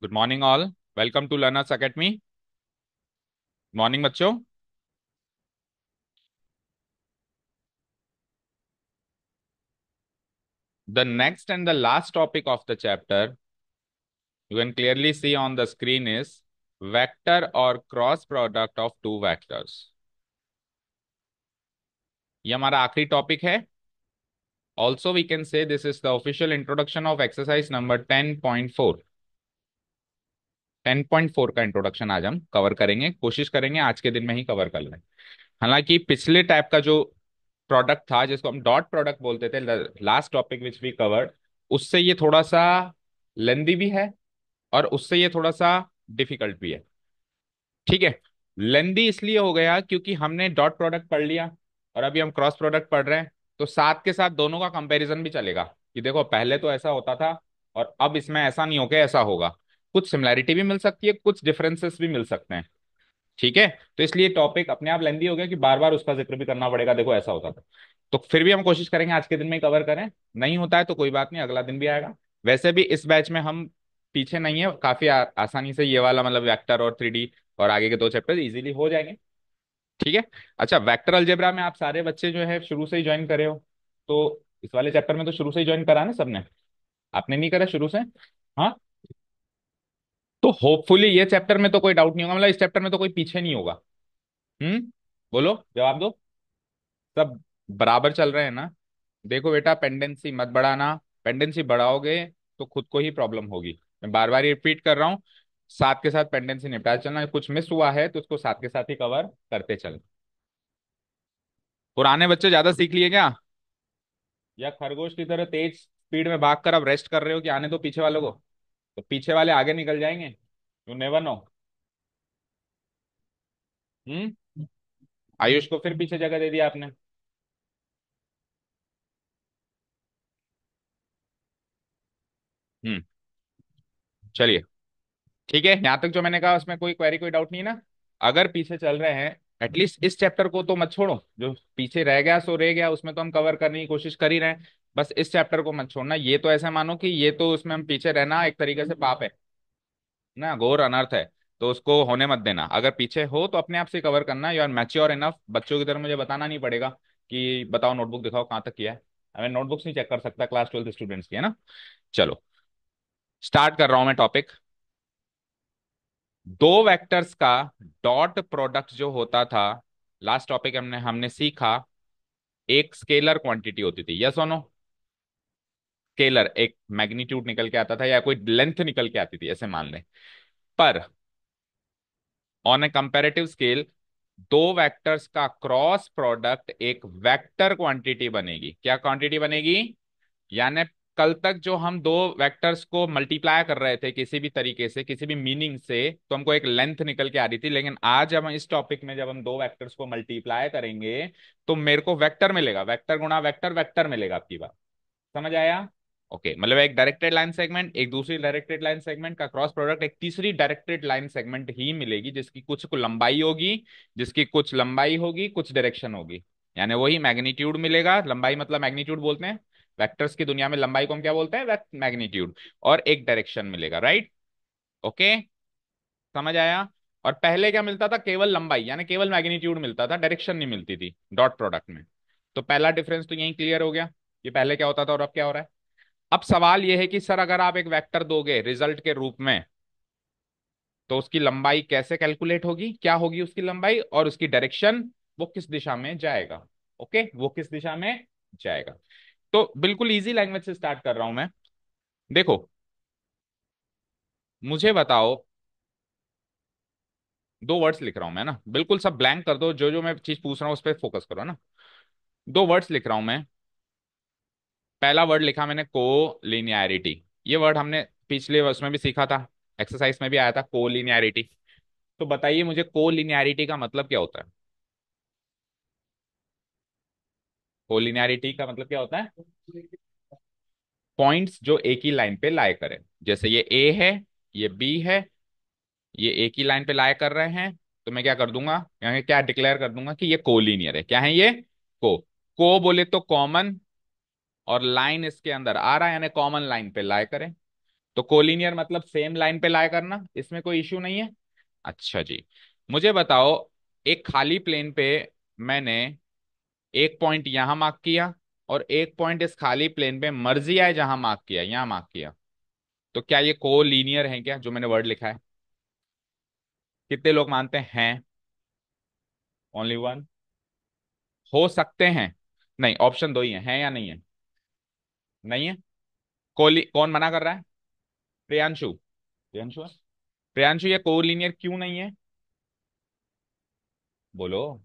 Good morning all. Welcome to Learners Academy. Morning बच्चों। The next and the last topic of the chapter you can clearly see on the screen is vector और cross product of two vectors. ये हमारा आखिरी topic है। Also we can say this is the official introduction of exercise number 10.4। 10.4 का introduction आज हम cover करेंगे, कोशिश करेंगे आज के दिन में ही कवर कर लें। हालांकि पिछले टाइप का जो प्रोडक्ट था जिसको हम डॉट प्रोडक्ट बोलते थे, last topic which we covered, उससे ये थोड़ा सा लेंदी भी है और उससे ये थोड़ा सा डिफिकल्ट भी है। ठीक है। लेंदी इसलिए हो गया क्योंकि हमने डॉट प्रोडक्ट पढ़ लिया और अभी हम क्रॉस प्रोडक्ट पढ़ रहे हैं, तो साथ के साथ दोनों का कंपैरिजन भी चलेगा कि देखो पहले तो ऐसा होता था और अब इसमें ऐसा नहीं होके ऐसा होगा। कुछ सिमिलैरिटी भी मिल सकती है, कुछ डिफरेंसेस भी मिल सकते हैं। ठीक है। तो इसलिए टॉपिक अपने आप लेंदी हो गया कि बार बार उसका जिक्र भी करना पड़ेगा, देखो ऐसा होता था। तो फिर भी हम कोशिश करेंगे आज के दिन में कवर करें। नहीं होता है तो कोई बात नहीं, अगला दिन भी आएगा। वैसे भी इस बैच में हम पीछे नहीं है, काफी आसानी से ये वाला मतलब वेक्टर और 3D और आगे के दो चैप्टर इजीली हो जाएंगे। ठीक है। अच्छा, वेक्टर अलजेब्रा में आप सारे बच्चे जो है शुरू से ही ज्वाइन करे हो, तो इस वाले चैप्टर में तो शुरू से ही ज्वाइन करा ना सबने? आपने नहीं करा शुरू से? हाँ। तो होपफुली ये चैप्टर में तो कोई डाउट नहीं होगा, मतलब इस चैप्टर में तो कोई पीछे नहीं होगा। हम्म। बोलो, जवाब दो। सब बराबर चल रहे हैं ना? देखो बेटा, पेंडेंसी मत बढ़ाना। पेंडेंसी बढ़ाओगे तो खुद को ही प्रॉब्लम होगी। मैं बार बार रिपीट कर रहा हूँ, साथ के साथ पेंडेंसी निपटा चलना। कुछ मिस हुआ है तो उसको साथ के साथ ही कवर करते चल। पुराने बच्चे ज्यादा सीख लिए क्या, या खरगोश की तरह तेज स्पीड में भाग कर अब रेस्ट कर रहे हो कि आने दो पीछे वालों को? तो पीछे वाले आगे निकल जाएंगे, यू नेवर नो। हम्म। आयुष को फिर पीछे जगह दे दिया आपने। हम्म। चलिए, ठीक है। यहां तक जो मैंने कहा उसमें कोई क्वेरी कोई डाउट नहीं है ना? अगर पीछे चल रहे हैं, एटलीस्ट इस चैप्टर को तो मत छोड़ो। जो पीछे रह गया सो रह गया, उसमें तो हम कवर करने की कोशिश कर ही रहे हैं। बस इस चैप्टर को मत छोड़ना। ये तो ऐसा मानो कि ये तो उसमें हम पीछे रहना एक तरीके से पाप है ना, घोर अनर्थ है। तो उसको होने मत देना। अगर पीछे हो तो अपने आप से कवर करना। यू आर मैच्योर इनफ, बच्चों की तरह मुझे बताना नहीं पड़ेगा कि बताओ नोटबुक दिखाओ कहाँ तक किया है। हमें नोटबुक्स नहीं चेक कर सकता, क्लास 12th स्टूडेंट्स की है ना। चलो, स्टार्ट कर रहा हूं मैं टॉपिक। दो वेक्टर्स का डॉट प्रोडक्ट जो होता था, लास्ट टॉपिक हमने हमने सीखा, एक स्केलर क्वांटिटी होती थी। यस और नो? स्केलर एक मैग्नीट्यूड निकल के आता था या कोई लेंथ निकल के आती थी, ऐसे मान लें। पर ऑन ए कंपैरेटिव स्केल, दो वेक्टर्स का क्रॉस प्रोडक्ट एक वेक्टर क्वांटिटी बनेगी। क्या क्वांटिटी बनेगी? यानी कल तक जो हम दो वेक्टर्स को मल्टीप्लाई कर रहे थे किसी भी तरीके से, किसी भी मीनिंग से, तो हमको एक लेंथ निकल के आ रही थी। लेकिन आज जब हम इस टॉपिक में जब हम दो वेक्टर्स को मल्टीप्लाई करेंगे तो मेरे को वेक्टर मिलेगा, वेक्टर गुणा वेक्टर, वेक्टर मिलेगा। आपकी बात समझ आया? ओके, मतलब एक डायरेक्टेड लाइन सेगमेंट एक दूसरी डायरेक्टेड लाइन सेगमेंट का क्रॉस प्रोडक्ट एक तीसरी डायरेक्टेड लाइन सेगमेंट ही मिलेगी, जिसकी कुछ लंबाई होगी, जिसकी कुछ लंबाई होगी, कुछ डायरेक्शन होगी। यानी वही मैग्नीट्यूड मिलेगा। लंबाई मतलब मैग्नीट्यूड बोलते हैं वेक्टर्स की दुनिया में, लंबाई को हम क्या बोलते हैं? मैग्नीट्यूड। और एक डायरेक्शन मिलेगा, राइट? ओके, समझ आया? और पहले क्या मिलता था? केवल लंबाई यानी केवल मैग्नीट्यूड मिलता था, डायरेक्शन नहीं मिलती थी डॉट प्रोडक्ट में। तो पहला डिफरेंस तो यही क्लियर हो गया कि पहले क्या होता था और अब क्या हो रहा है। अब सवाल यह है कि सर अगर आप एक वेक्टर दोगे रिजल्ट के रूप में, तो उसकी लंबाई कैसे कैलकुलेट होगी, क्या होगी उसकी लंबाई, और उसकी डायरेक्शन, वो किस दिशा में जाएगा? ओके, वो किस दिशा में जाएगा? तो बिल्कुल इजी लैंग्वेज से स्टार्ट कर रहा हूं मैं। देखो, मुझे बताओ, दो वर्ड्स लिख रहा हूं मैं ना, बिल्कुल सब ब्लैंक कर दो, जो जो मैं चीज पूछ रहा हूं उस पर फोकस करो ना। दो वर्ड्स लिख रहा हूं मैं। पहला वर्ड लिखा मैंने को लिनियरिटी। ये वर्ड हमने पिछले वर्ष में भी सीखा था, एक्सरसाइज में भी आया था को लिनियरिटी। तो बताइए मुझे को लिनियरिटी का मतलब क्या होता है? को लिनियरिटी का मतलब क्या होता है? पॉइंट्स जो एक ही लाइन पे लाए करें। जैसे ये ए है, ये बी है, ये एक ही लाइन पे लाए कर रहे हैं, तो मैं क्या कर दूंगा, यहाँ क्या डिक्लेयर कर दूंगा कि ये कोलिनियर है। क्या है ये? को बोले तो कॉमन, और लाइन इसके अंदर आ रहा है यानी कॉमन लाइन पे लाए करें। तो कोलिनियर मतलब सेम लाइन पे लाया करना, इसमें कोई इश्यू नहीं है। अच्छा जी, मुझे बताओ, एक खाली प्लेन पे मैंने एक पॉइंट यहां मार्क किया और एक पॉइंट इस खाली प्लेन पे मर्जी आए जहां मार्क किया, यहां मार्क किया, तो क्या ये कोलिनियर है क्या, जो मैंने वर्ड लिखा है? कितने लोग मानते हैं? Only one. हो सकते हैं? नहीं, ऑप्शन दो ही है या नहीं है? नहीं है। कोली कौन मना कर रहा है? प्रियांशु। प्रियांशु है? प्रियांशु, ये कोलिनियर क्यों नहीं है? बोलो।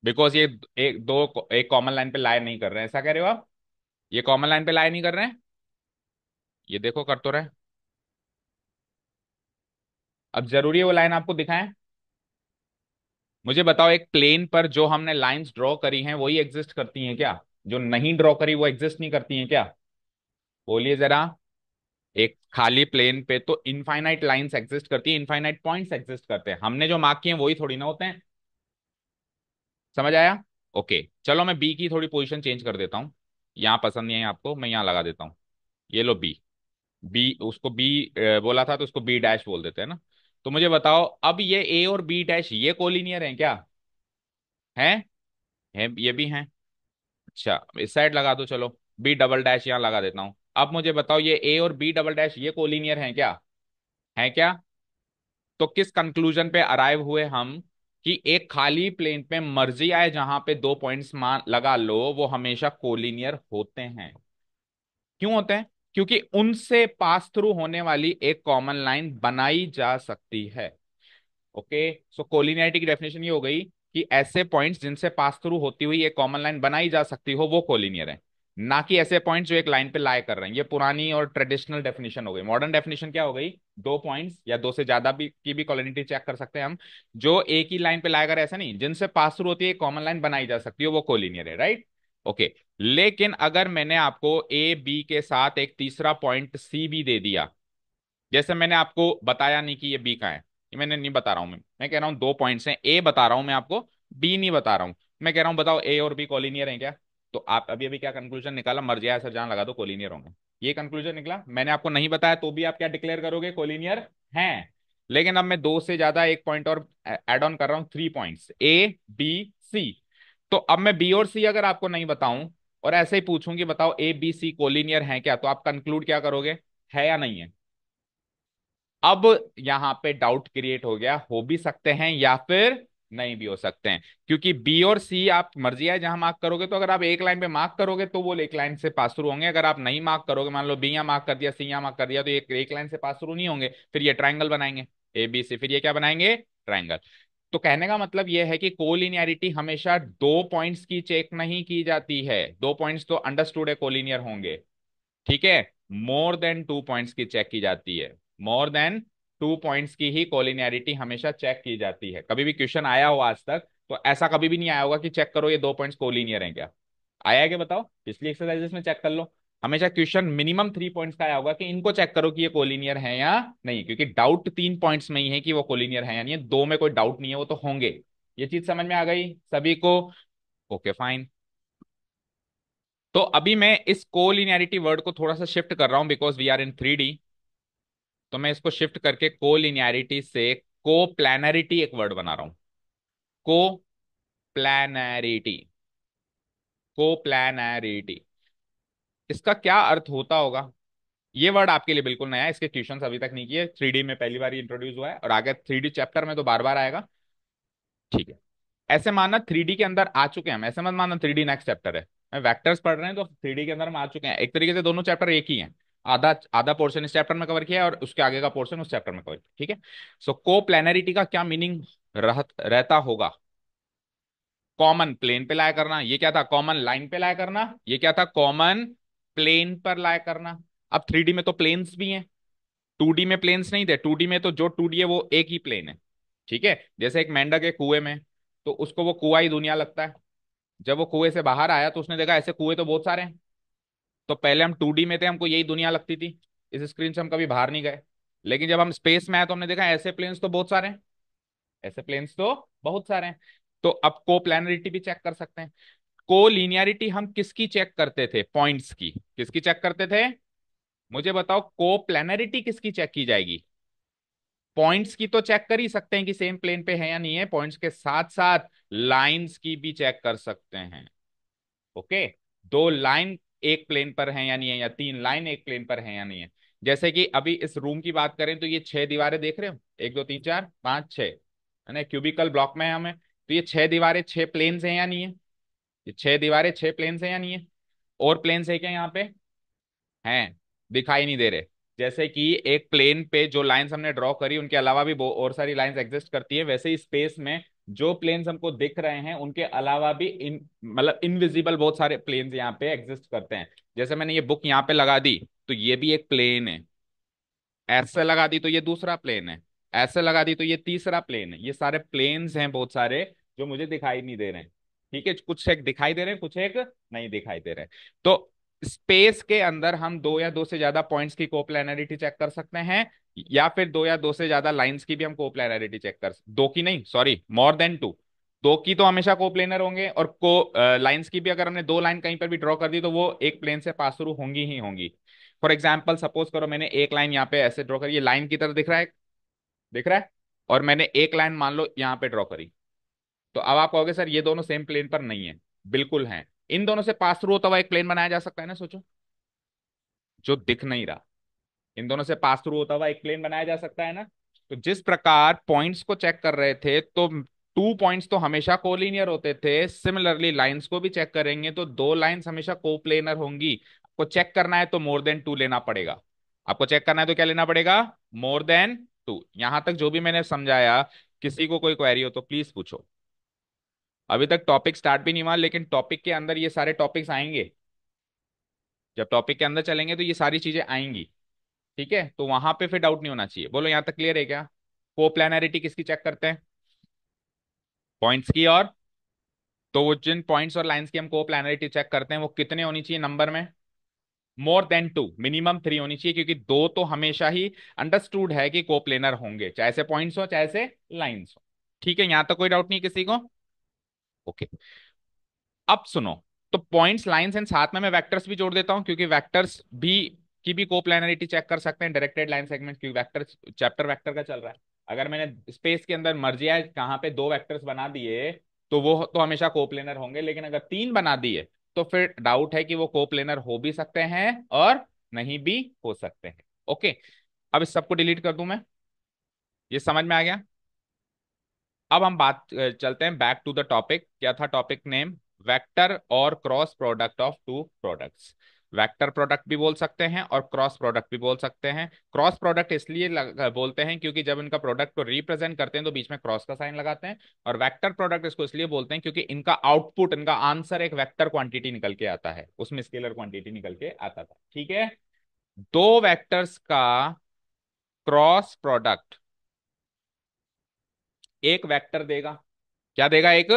बिकॉज ये एक दो एक कॉमन लाइन पे लाई नहीं कर रहे हैं, ऐसा कह रहे हो आप? ये कॉमन लाइन पे लाई नहीं कर रहे हैं, ये देखो कर तो रहे। अब जरूरी है वो लाइन आपको दिखाएं? मुझे बताओ, एक प्लेन पर जो हमने लाइंस ड्रॉ करी हैं वही एग्जिस्ट करती हैं क्या? जो नहीं ड्रॉ करी वो एग्जिस्ट नहीं करती हैं क्या? बोलिए जरा। एक खाली प्लेन पे तो इनफाइनाइट लाइंस एग्जिस्ट करती है, इनफाइनाइट पॉइंट्स एग्जिस्ट करते हैं, हमने जो मार्क किए हैं वही थोड़ी ना होते हैं। समझ आया? ओके, चलो मैं बी की थोड़ी पोजीशन चेंज कर देता हूँ। यहाँ पसंद नहीं है आपको, मैं यहाँ लगा देता हूँ। ये लो बी। बी उसको बी बोला था तो उसको बी डैश बोल देते हैं ना। तो मुझे बताओ, अब ये ए और बी डैश ये कोलिनियर हैं क्या? हैं? है, ये भी हैं। अच्छा, इस साइड लगा दो चलो। बी डबल डैश यहाँ लगा देता हूँ। अब मुझे बताओ, ये ए और बी डबल डैश ये कोलिनियर हैं क्या? हैं क्या? तो किस कंक्लूजन पे अराइव हुए हम कि एक खाली प्लेन पे मर्जी आए जहां पे दो पॉइंट्स मान लगा लो, वो हमेशा कोलिनियर होते हैं। क्यों होते हैं? क्योंकि उनसे पास थ्रू होने वाली एक कॉमन लाइन बनाई जा सकती है। ओके, सो कोलिनियरिटी की डेफिनेशन ये हो गई कि ऐसे पॉइंट्स जिनसे पास थ्रू होती हुई एक कॉमन लाइन बनाई जा सकती हो वो कोलिनियर है, ना कि ऐसे पॉइंट्स जो एक लाइन पे लाई कर रहे हैं। ये पुरानी और ट्रेडिशनल डेफिनेशन हो गई। मॉडर्न डेफिनेशन क्या हो गई? दो पॉइंट्स या दो से ज्यादा भी की भी कोलिनिटी चेक कर सकते हैं हम, जो एक ही लाइन पे लाई कर, ऐसा नहीं, जिनसे पास थ्रू होती है एक कॉमन लाइन बनाई जा सकती है वो कोलिनियर है, राइट? ओके, लेकिन अगर मैंने आपको ए बी के साथ एक तीसरा पॉइंट सी भी दे दिया, जैसे मैंने आपको बताया नहीं कि ये बी का है, ये मैंने नहीं बता रहा हूं, मैं कह रहा हूं दो पॉइंट्स हैं, ए बता रहा हूं मैं आपको, बी नहीं बता रहा हूं। मैं कह रहा हूं बताओ ए और बी कोलिनियर हैं क्या? तो आप अभी अभी क्या कंक्लूजन निकाला? मर जाए सर, जहां लगा दो कोलिनियर होंगे। ये कंक्लूजन निकला। मैंने आपको नहीं बताया तो भी आप क्या डिक्लेयर करोगे? कोलिनियर हैं। लेकिन अब मैं दो से ज्यादा एक पॉइंट और एड ऑन कर रहा हूं, three points A B C. तो अब मैं बी और सी अगर आपको नहीं बताऊं और ऐसे ही पूछूं कि बताओ ए बी सी कोलिनियर हैं क्या, तो आप कंक्लूड क्या करोगे? है या नहीं है? अब यहां पे डाउट क्रिएट हो गया, हो भी सकते हैं या फिर नहीं भी हो सकते हैं, क्योंकि बी और सी आप मर्जी है जहां मार्क करोगे, तो अगर आप एक लाइन पे मार्क करोगे तो वो एक लाइन से पास थ्रू होंगे, अगर आप नहीं मार्क करोगे, मान लो बी यहाँ मार्क कर दिया सी यहाँ मार्क कर दिया, तो एक लाइन से पास थ्रू नहीं होंगे, फिर ये ट्राइंगल बनाएंगे ए बी सी, फिर ये क्या बनाएंगे? ट्राइंगल। तो कहने का मतलब यह है कि कोलिनियरिटी हमेशा दो पॉइंट्स की चेक नहीं की जाती है। दो पॉइंट्स तो अंडरस्टूड है कोलिनियर होंगे, ठीक है। मोर देन टू पॉइंट्स की चेक की जाती है। मोर देन टू पॉइंट्स की ही कोलिनियरिटी हमेशा चेक की जाती है। कभी भी क्वेश्चन आया हो आज तक तो ऐसा कभी भी नहीं आया होगा कि चेक करो ये दो पॉइंट्स कोलिनियर हैं क्या। आया है क्या बताओ? पिछली एक्सरसाइजेस में चेक कर लो। हमेशा क्वेश्चन मिनिमम थ्री पॉइंट्स का आया होगा कि इनको चेक करो कि ये कोलिनियर है या नहीं, क्योंकि डाउट तीन पॉइंट्स में ही है कि वो कोलिनियर है या नहीं है, दो में कोई डाउट नहीं है, वो तो होंगे। ये चीज समझ में आ गई सभी को? Okay fine. तो अभी मैं इस कोलिनियरिटी वर्ड को थोड़ा सा शिफ्ट कर रहा हूं, because we are in three D. तो मैं इसको शिफ्ट करके कोलिनियरिटी से कोप्लैनरिटी एक वर्ड बना रहा हूं। कोप्लैनरिटी। कोप्लैनरिटी, इसका क्या अर्थ होता होगा? ये वर्ड आपके लिए बिल्कुल नया है, इसके ट्यूशन अभी तक नहीं किए, थ्री डी में पहली बार इंट्रोड्यूस हुआ है और आगे थ्री डी चैप्टर में तो बार बार आएगा, ठीक है। ऐसे मानना थ्री डी के अंदर आ चुके हैं हम, ऐसे मत मानना थ्री डी नेक्स्ट चैप्टर है। मैं वेक्टर्स पढ़ रहे हैं तो थ्री डी के अंदर हम आ चुके हैं, एक तरीके से दोनों चैप्टर एक ही हैं। आधा आधा पोर्शन इस चैप्टर में कवर किया है और उसके आगे का पोर्शन उस चैप्टर में कवर किया, ठीक है। सो कोप्लैनरिटी का क्या मीनिंग रहता होगा? कॉमन प्लेन पे लाया करना, ये क्या था? कॉमन लाइन पे लाया करना, ये क्या था? कॉमन प्लेन पर लाया करना। अब थ्री डी में तो प्लेन्स भी हैं, टू डी में प्लेन्स नहीं थे। टू डी में तो जो टू डी है वो एक ही प्लेन है, ठीक है। जैसे एक मेंढक है कुएं में, तो उसको वो कुआं ही दुनिया लगता है। जब वो कुएं से बाहर आया तो उसने देखा ऐसे कुएं तो बहुत सारे हैं। तो पहले हम टू डी में थे, हमको यही दुनिया लगती थी, इस स्क्रीन से हम कभी बाहर नहीं गए। लेकिन जब हम स्पेस में आए तो हमने देखा ऐसे प्लेन्स तो बहुत सारे हैं, ऐसे प्लेन्स तो बहुत सारे हैं। तो अब कोप्लैनरिटी भी चेक कर सकते हैं। कोलिनियरिटी हम किसकी चेक करते थे? पॉइंट्स की। किसकी चेक करते थे? मुझे बताओ कोप्लेनरिटी किसकी चेक की जाएगी? पॉइंट्स की तो चेक कर ही सकते हैं कि सेम प्लेन पे है या नहीं है, पॉइंट्स के साथ साथ लाइंस की भी चेक कर सकते हैं। ओके, दो लाइन एक प्लेन पर है या नहीं है, या तीन लाइन एक प्लेन पर है या नहीं है। जैसे कि अभी इस रूम की बात करें तो ये छह दीवारें देख रहे हो, एक दो तीन चार पांच छह, है ना, क्यूबिकल ब्लॉक में है हमें, तो ये छह दीवारें छह प्लेन्स हैं या नहीं है? ये छह दीवारें छह प्लेन्स हैं या नहीं है? और प्लेन्स है क्या यहाँ पे? हैं, दिखाई नहीं दे रहे। जैसे कि एक प्लेन पे जो लाइंस हमने ड्रॉ करी उनके अलावा भी और सारी लाइंस एग्जिस्ट करती है, वैसे ही स्पेस में जो प्लेन्स हमको दिख रहे हैं उनके अलावा भी इन मतलब इनविजिबल बहुत सारे प्लेन्स यहाँ पे एग्जिस्ट करते हैं। जैसे मैंने ये बुक यहाँ पे लगा दी तो ये भी एक प्लेन है, ऐसे लगा दी तो ये दूसरा प्लेन है, ऐसे लगा दी तो ये तीसरा प्लेन है। ये सारे प्लेन्स हैं बहुत सारे जो मुझे दिखाई नहीं दे रहे हैं। ठीक है, कुछ एक दिखाई दे रहे हैं, कुछ एक नहीं दिखाई दे रहे हैं। तो स्पेस के अंदर हम दो या दो से ज्यादा पॉइंट्स की कोप्लेनरिटी चेक कर सकते हैं, या फिर दो या दो से ज्यादा लाइंस की भी हम कोप्लेनरिटी चेक कर, दो की नहीं, सॉरी, मोर देन टू। दो की तो हमेशा कोप्लेनर होंगे, और लाइंस की भी अगर हमने दो लाइन कहीं पर भी ड्रॉ कर दी तो वो एक प्लेन से पास थ्रू होंगी ही होंगी। फॉर एग्जाम्पल सपोज करो मैंने एक लाइन यहाँ पे ऐसे ड्रॉ करी, ये लाइन की तरह दिख रहा है, दिख रहा है, और मैंने एक लाइन मान लो यहाँ पे ड्रॉ करी। तो अब आप कहोगे सर ये दोनों सेम प्लेन पर नहीं है। बिल्कुल है, इन दोनों से पास थ्रू होता हुआ एक प्लेन बनाया जा सकता है ना, सोचो, जो दिख नहीं रहा, इन दोनों से पास थ्रू होता हुआ एक प्लेन बनाया जा सकता है ना। तो जिस प्रकार पॉइंट्स को चेक कर रहे थे तो टू पॉइंट्स तो हमेशा कोलिनियर होते थे, सिमिलरली लाइंस को भी चेक करेंगे तो दो लाइंस हमेशा कोप्लेनर होंगी। आपको चेक करना है तो मोर देन टू लेना पड़ेगा। आपको चेक करना है तो क्या लेना पड़ेगा? More than two. यहां तक जो भी मैंने समझाया, किसी को कोई क्वेरी हो तो प्लीज पूछो। अभी तक टॉपिक स्टार्ट भी नहीं हुआ, लेकिन टॉपिक के अंदर ये सारे टॉपिक्स आएंगे। जब टॉपिक के अंदर चलेंगे तो ये सारी चीजें आएंगी। ठीक है, तो वहां पे फिर डाउट नहीं होना चाहिए। बोलो यहां तक क्लियर है क्या? कोप्लैनरिटी किसकी चेक करते हैं? पॉइंट्स की। और तो वो जिन पॉइंट्स और लाइंस की हम कोप्लैनरिटी चेक करते हैं वो कितने होनी चाहिए नंबर में? More than two, minimum three होनी चाहिए, क्योंकि दो तो हमेशा ही अंडरस्टूड है कि कोप्लेनर होंगे, चाहे से पॉइंट्स हो चाहे से लाइंस हो। ठीक है, यहां तक कोई डाउट नहीं किसी को? ओके, अब सुनो। तो पॉइंट्स लाइंस एंड साथ में मैं वेक्टर्स भी जोड़ देता हूं, क्योंकि वेक्टर्स भी की भी कोप्लैनरिटी चेक कर सकते हैं डायरेक्टेड लाइन सेगमेंट, क्योंकि वेक्टर चैप्टर वेक्टर का चल रहा है। अगर मैंने स्पेस के अंदर मर्जिया कहाँ पे दो वेक्टर्स बना दिए तो वो तो हमेशा कोप्लेनर होंगे, लेकिन अगर तीन बना दिए तो फिर डाउट है कि वो कोप्लेनर हो भी सकते हैं और नहीं भी हो सकते हैं। ओके, अब इस सबको डिलीट कर दूं मैं। ये समझ में आ गया? अब हम बात चलते हैं बैक टू द टॉपिक। क्या था टॉपिक नेम? वेक्टर और cross product of two products. Vector product भी बोल सकते हैं और क्रॉस प्रोडक्ट भी बोल सकते हैं। क्रॉस प्रोडक्ट इसलिए बोलते हैं क्योंकि जब इनका प्रोडक्ट को रिप्रेजेंट करते हैं तो बीच में क्रॉस का साइन लगाते हैं। और वेक्टर प्रोडक्ट इसको इसलिए बोलते हैं क्योंकि इनका आउटपुट, इनका आंसर एक वेक्टर क्वांटिटी निकल के आता है, उसमें स्केलर क्वांटिटी निकल के आता था। ठीक है, दो वेक्टर्स का क्रॉस प्रोडक्ट एक वेक्टर देगा। क्या देगा? एक,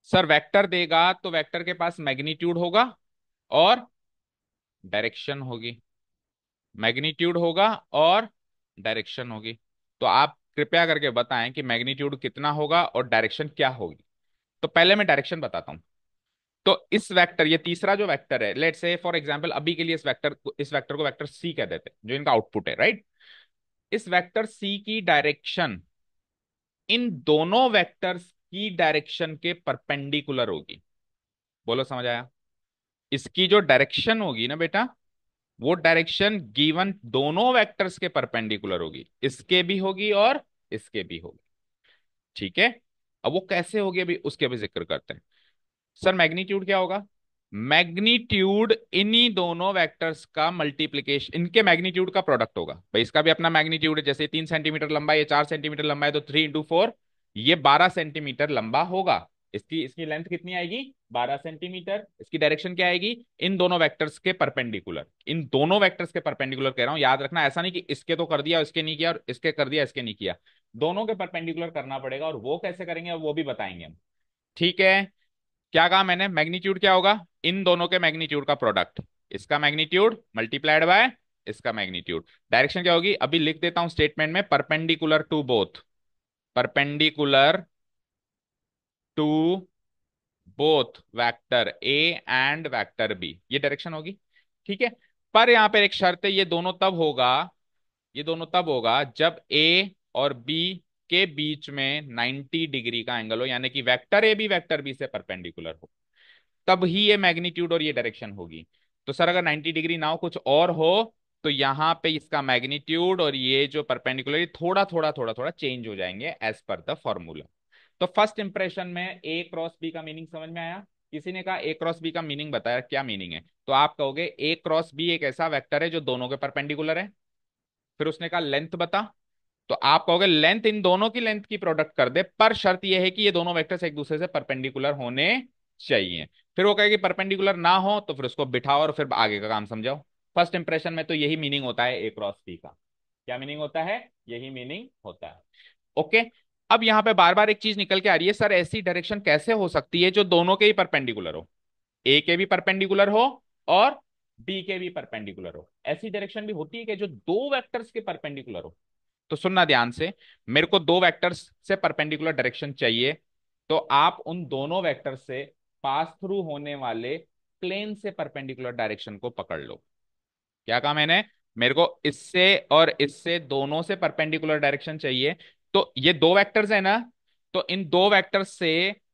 सर वेक्टर देगा तो वेक्टर के पास मैग्नीट्यूड होगा और डायरेक्शन होगी। मैग्नीट्यूड होगा और डायरेक्शन होगी। तो आप कृपया करके बताएं कि मैग्नीट्यूड कितना होगा और डायरेक्शन क्या होगी। तो पहले मैं डायरेक्शन बताता हूं। तो इस वेक्टर, ये तीसरा जो वेक्टर है, लेट्स से फॉर एग्जांपल अभी के लिए इस वेक्टर को वेक्टर सी कह देते हैं, जो इनका आउटपुट है, राइट। इस वेक्टर सी की डायरेक्शन इन दोनों वेक्टर्स की डायरेक्शन के परपेंडिकुलर होगी। बोलो समझ आया? इसकी जो डायरेक्शन होगी ना बेटा, वो डायरेक्शन गिवन दोनों वेक्टर्स के परपेंडिकुलर होगी, इसके भी होगी और इसके भी होगी। ठीक है, अब वो कैसे होगी अभी उसके भी जिक्र करते हैं। सर मैग्नीट्यूड क्या होगा? मैग्नीट्यूड इन्हीं दोनों वेक्टर्स का मल्टीप्लीकेशन, इनके मैग्नीट्यूड का प्रोडक्ट होगा। भाई इसका भी अपना मैग्नीट्यूड है, जैसे 3 सेंटीमीटर लंबा है, ये 4 सेंटीमीटर लंबा है, तो 3 इंटू 4 ये 12 सेंटीमीटर लंबा होगा। इसकी इसकी लेंथ कितनी आएगी? 12 सेंटीमीटर। इसकी डायरेक्शन क्या आएगी? इन दोनों वेक्टर्स के परपेंडिकुलर, इन दोनों वेक्टर्स के परपेंडिकुलर कह रहा हूं, याद रखना, ऐसा नहीं कि इसके तो कर दिया इसके नहीं किया और इसके कर दिया इसके नहीं किया। दोनों के परपेंडिकुलर करना पड़ेगा, और वो कैसे करेंगे वो भी बताएंगे हम। ठीक है, क्या कहा मैंने? मैग्नीट्यूड क्या होगा? इन दोनों के मैग्नीट्यूड का प्रोडक्ट, इसका मैग्नीट्यूड मल्टीप्लाइड बाय इसका मैग्नीट्यूड। डायरेक्शन क्या होगी? अभी लिख देता हूं स्टेटमेंट में, perpendicular to both, perpendicular to both vector A and vector B, ये डायरेक्शन होगी। ठीक है, पर यहाँ पे एक शर्त है, ये दोनों तब होगा जब ए और बी के बीच में 90 डिग्री का एंगल हो, यानी कि वेक्टर ए भी वेक्टर बी से परपेंडिकुलर हो, तब ही ये मैग्नीट्यूड और ये डायरेक्शन होगी। तो सर अगर 90 डिग्री ना हो, कुछ और हो, तो यहाँ पे इसका मैग्नीट्यूड और ये जो परपेंडिकुलर थोड़ा थोड़ा चेंज हो जाएंगे एज पर द फॉर्मूला। तो फर्स्ट इंप्रेशन में ए क्रॉस बी का मीनिंग समझ में आया? किसी ने कहा ए क्रॉस बी का मीनिंग बताया, क्या मीनिंग है? तो आप कहोगे ए क्रॉस बी एक ऐसा वेक्टर है जो दोनों के परपेंडिकुलर है। फिर उसने कहा लेंथ बता, तो आप कहोगे लेंथ इन दोनों की लेंथ की प्रोडक्ट कर दे, पर शर्त यह है कि ये दोनों वेक्टर्स एक दूसरे से परपेंडिकुलर होने चाहिए। फिर वो कहेगी परपेंडिकुलर ना हो तो फिर उसको बिठाओ और फिर आगे का काम समझाओ। फर्स्ट इंप्रेशन में तो यही मीनिंग होता है ए क्रॉस बी का। क्या मीनिंग होता है? यही मीनिंग होता है। ओके। अब यहां पे बार बार एक चीज निकल के आ रही है, सर ऐसी डायरेक्शन कैसे हो सकती है जो दोनों के ही परपेंडिकुलर हो, ए के भी परपेंडिकुलर हो और बी के भी परपेंडिकुलर हो? ऐसी डायरेक्शन भी होती है कि जो दो वेक्टर्स के परपेंडिकुलर हो? तो सुनना ध्यान से, मेरे को दो वेक्टर्स से परपेंडिकुलर डायरेक्शन चाहिए, तो आप उन दोनों वेक्टर से पास थ्रू होने वाले प्लेन से परपेंडिकुलर डायरेक्शन को पकड़ लो। क्या कहा मैंने? मेरे को इससे और इससे दोनों से परपेंडिकुलर डायरेक्शन चाहिए। तो ये दो वेक्टर्स है ना, तो इन दो वेक्टर्स से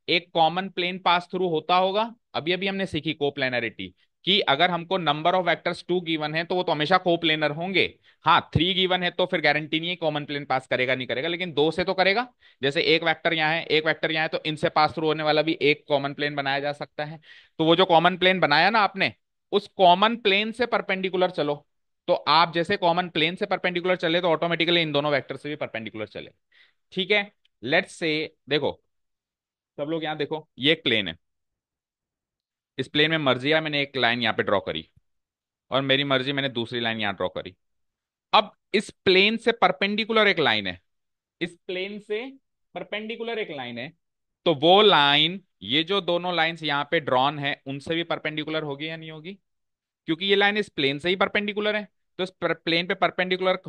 एक कॉमन प्लेन पास थ्रू होता होगा। अभी अभी हमने सीखी कोप्लेनरिटी, कि अगर हमको नंबर ऑफ वेक्टर्स 2 गिवन है तो वो तो हमेशा कोप्लेनर होंगे। हाँ 3 गिवन है तो फिर गारंटी नहीं है कॉमन प्लेन पास करेगा नहीं करेगा, लेकिन दो से तो करेगा। जैसे एक वेक्टर यहाँ है, एक वेक्टर यहाँ है, तो इनसे पास थ्रू होने वाला भी एक कॉमन प्लेन बनाया जा सकता है। तो वो जो कॉमन प्लेन बनाया ना आपने, उस कॉमन प्लेन से परपेंडिकुलर चलो। तो आप जैसे कॉमन प्लेन से परपेंडिकुलर चले तो ऑटोमेटिकली इन दोनों वेक्टर से भी परपेंडिकुलर चले। ठीक है। लेट्स से, देखो सब लोग यहाँ देखो, ये एक प्लेन है। इस प्लेन में मर्जी है, मैंने एक लाइन यहाँ पे ड्रॉ करी, और मेरी मर्जी मैंने दूसरी लाइन यहाँ ड्रॉ करी। अब इस प्लेन से परपेंडिकुलर एक लाइन है, इस प्लेन से परपेंडिकुलर एक लाइन है, तो वो लाइन, ये जो दोनों लाइंस यहाँ पे ड्रॉन है उनसे भी परपेंडिकुलर होगी या नहीं होगी? क्योंकि ये लाइन इस प्लेन से ही परपेंडिकुलर है। तो इस प्लेन पे परपेंडिकुलर,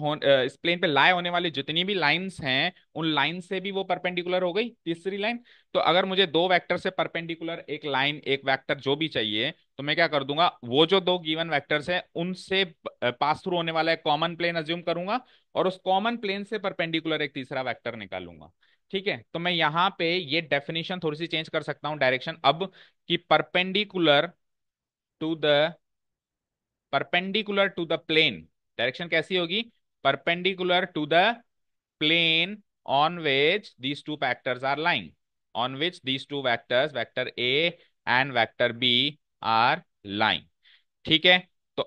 इस प्लेन पे लाए होने वाली जितनी भी लाइंस हैं उन लाइन से भी वो परपेंडिकुलर हो गई तीसरी लाइन। तो अगर मुझे दो वेक्टर से परपेंडिकुलर एक लाइन एक वेक्टर जो भी चाहिए, तो मैं क्या कर दूंगा, वो जो दो गिवन वेक्टर्स हैं उनसे पास थ्रू होने वाला एक कॉमन प्लेन अज्यूम करूंगा, और उस कॉमन प्लेन से परपेंडिकुलर एक तीसरा वेक्टर निकालूंगा। ठीक है, तो मैं यहाँ पे ये डेफिनेशन थोड़ी सी चेंज कर सकता हूँ डायरेक्शन अब, कि perpendicular to the perpendicular to the plane, direction कैसी होगी? Perpendicular to the plane on which these two vectors are lying, on which these two vectors, vector A and vector B are lying। ठीक है। तो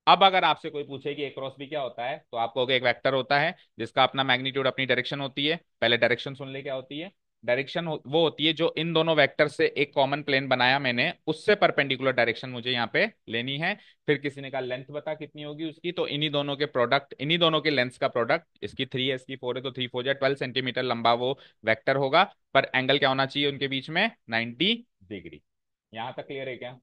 अब अगर आपसे कोई पूछे कि ए क्रॉस बी क्या होता है, तो आप कहोगे एक वेक्टर होता है जिसका अपना मैग्नीट्यूड अपनी डायरेक्शन होती है। पहले डायरेक्शन सुन ले क्या होती है। डायरेक्शन वो होती है जो इन दोनों वेक्टर से एक कॉमन प्लेन बनाया मैंने, उससे परपेंडिकुलर डायरेक्शन मुझे यहाँ पे लेनी है। फिर किसी ने कहा लेंथ बता कितनी होगी उसकी, तो इन्हीं दोनों के प्रोडक्ट, इन्हीं दोनों के लेंथ का प्रोडक्ट, इसकी 3 है इसकी 4 है, तो 3 4 जा 12 सेंटीमीटर लंबा वो वेक्टर होगा। पर एंगल क्या होना चाहिए उनके बीच में? 90 डिग्री। यहां तक क्लियर है क्या?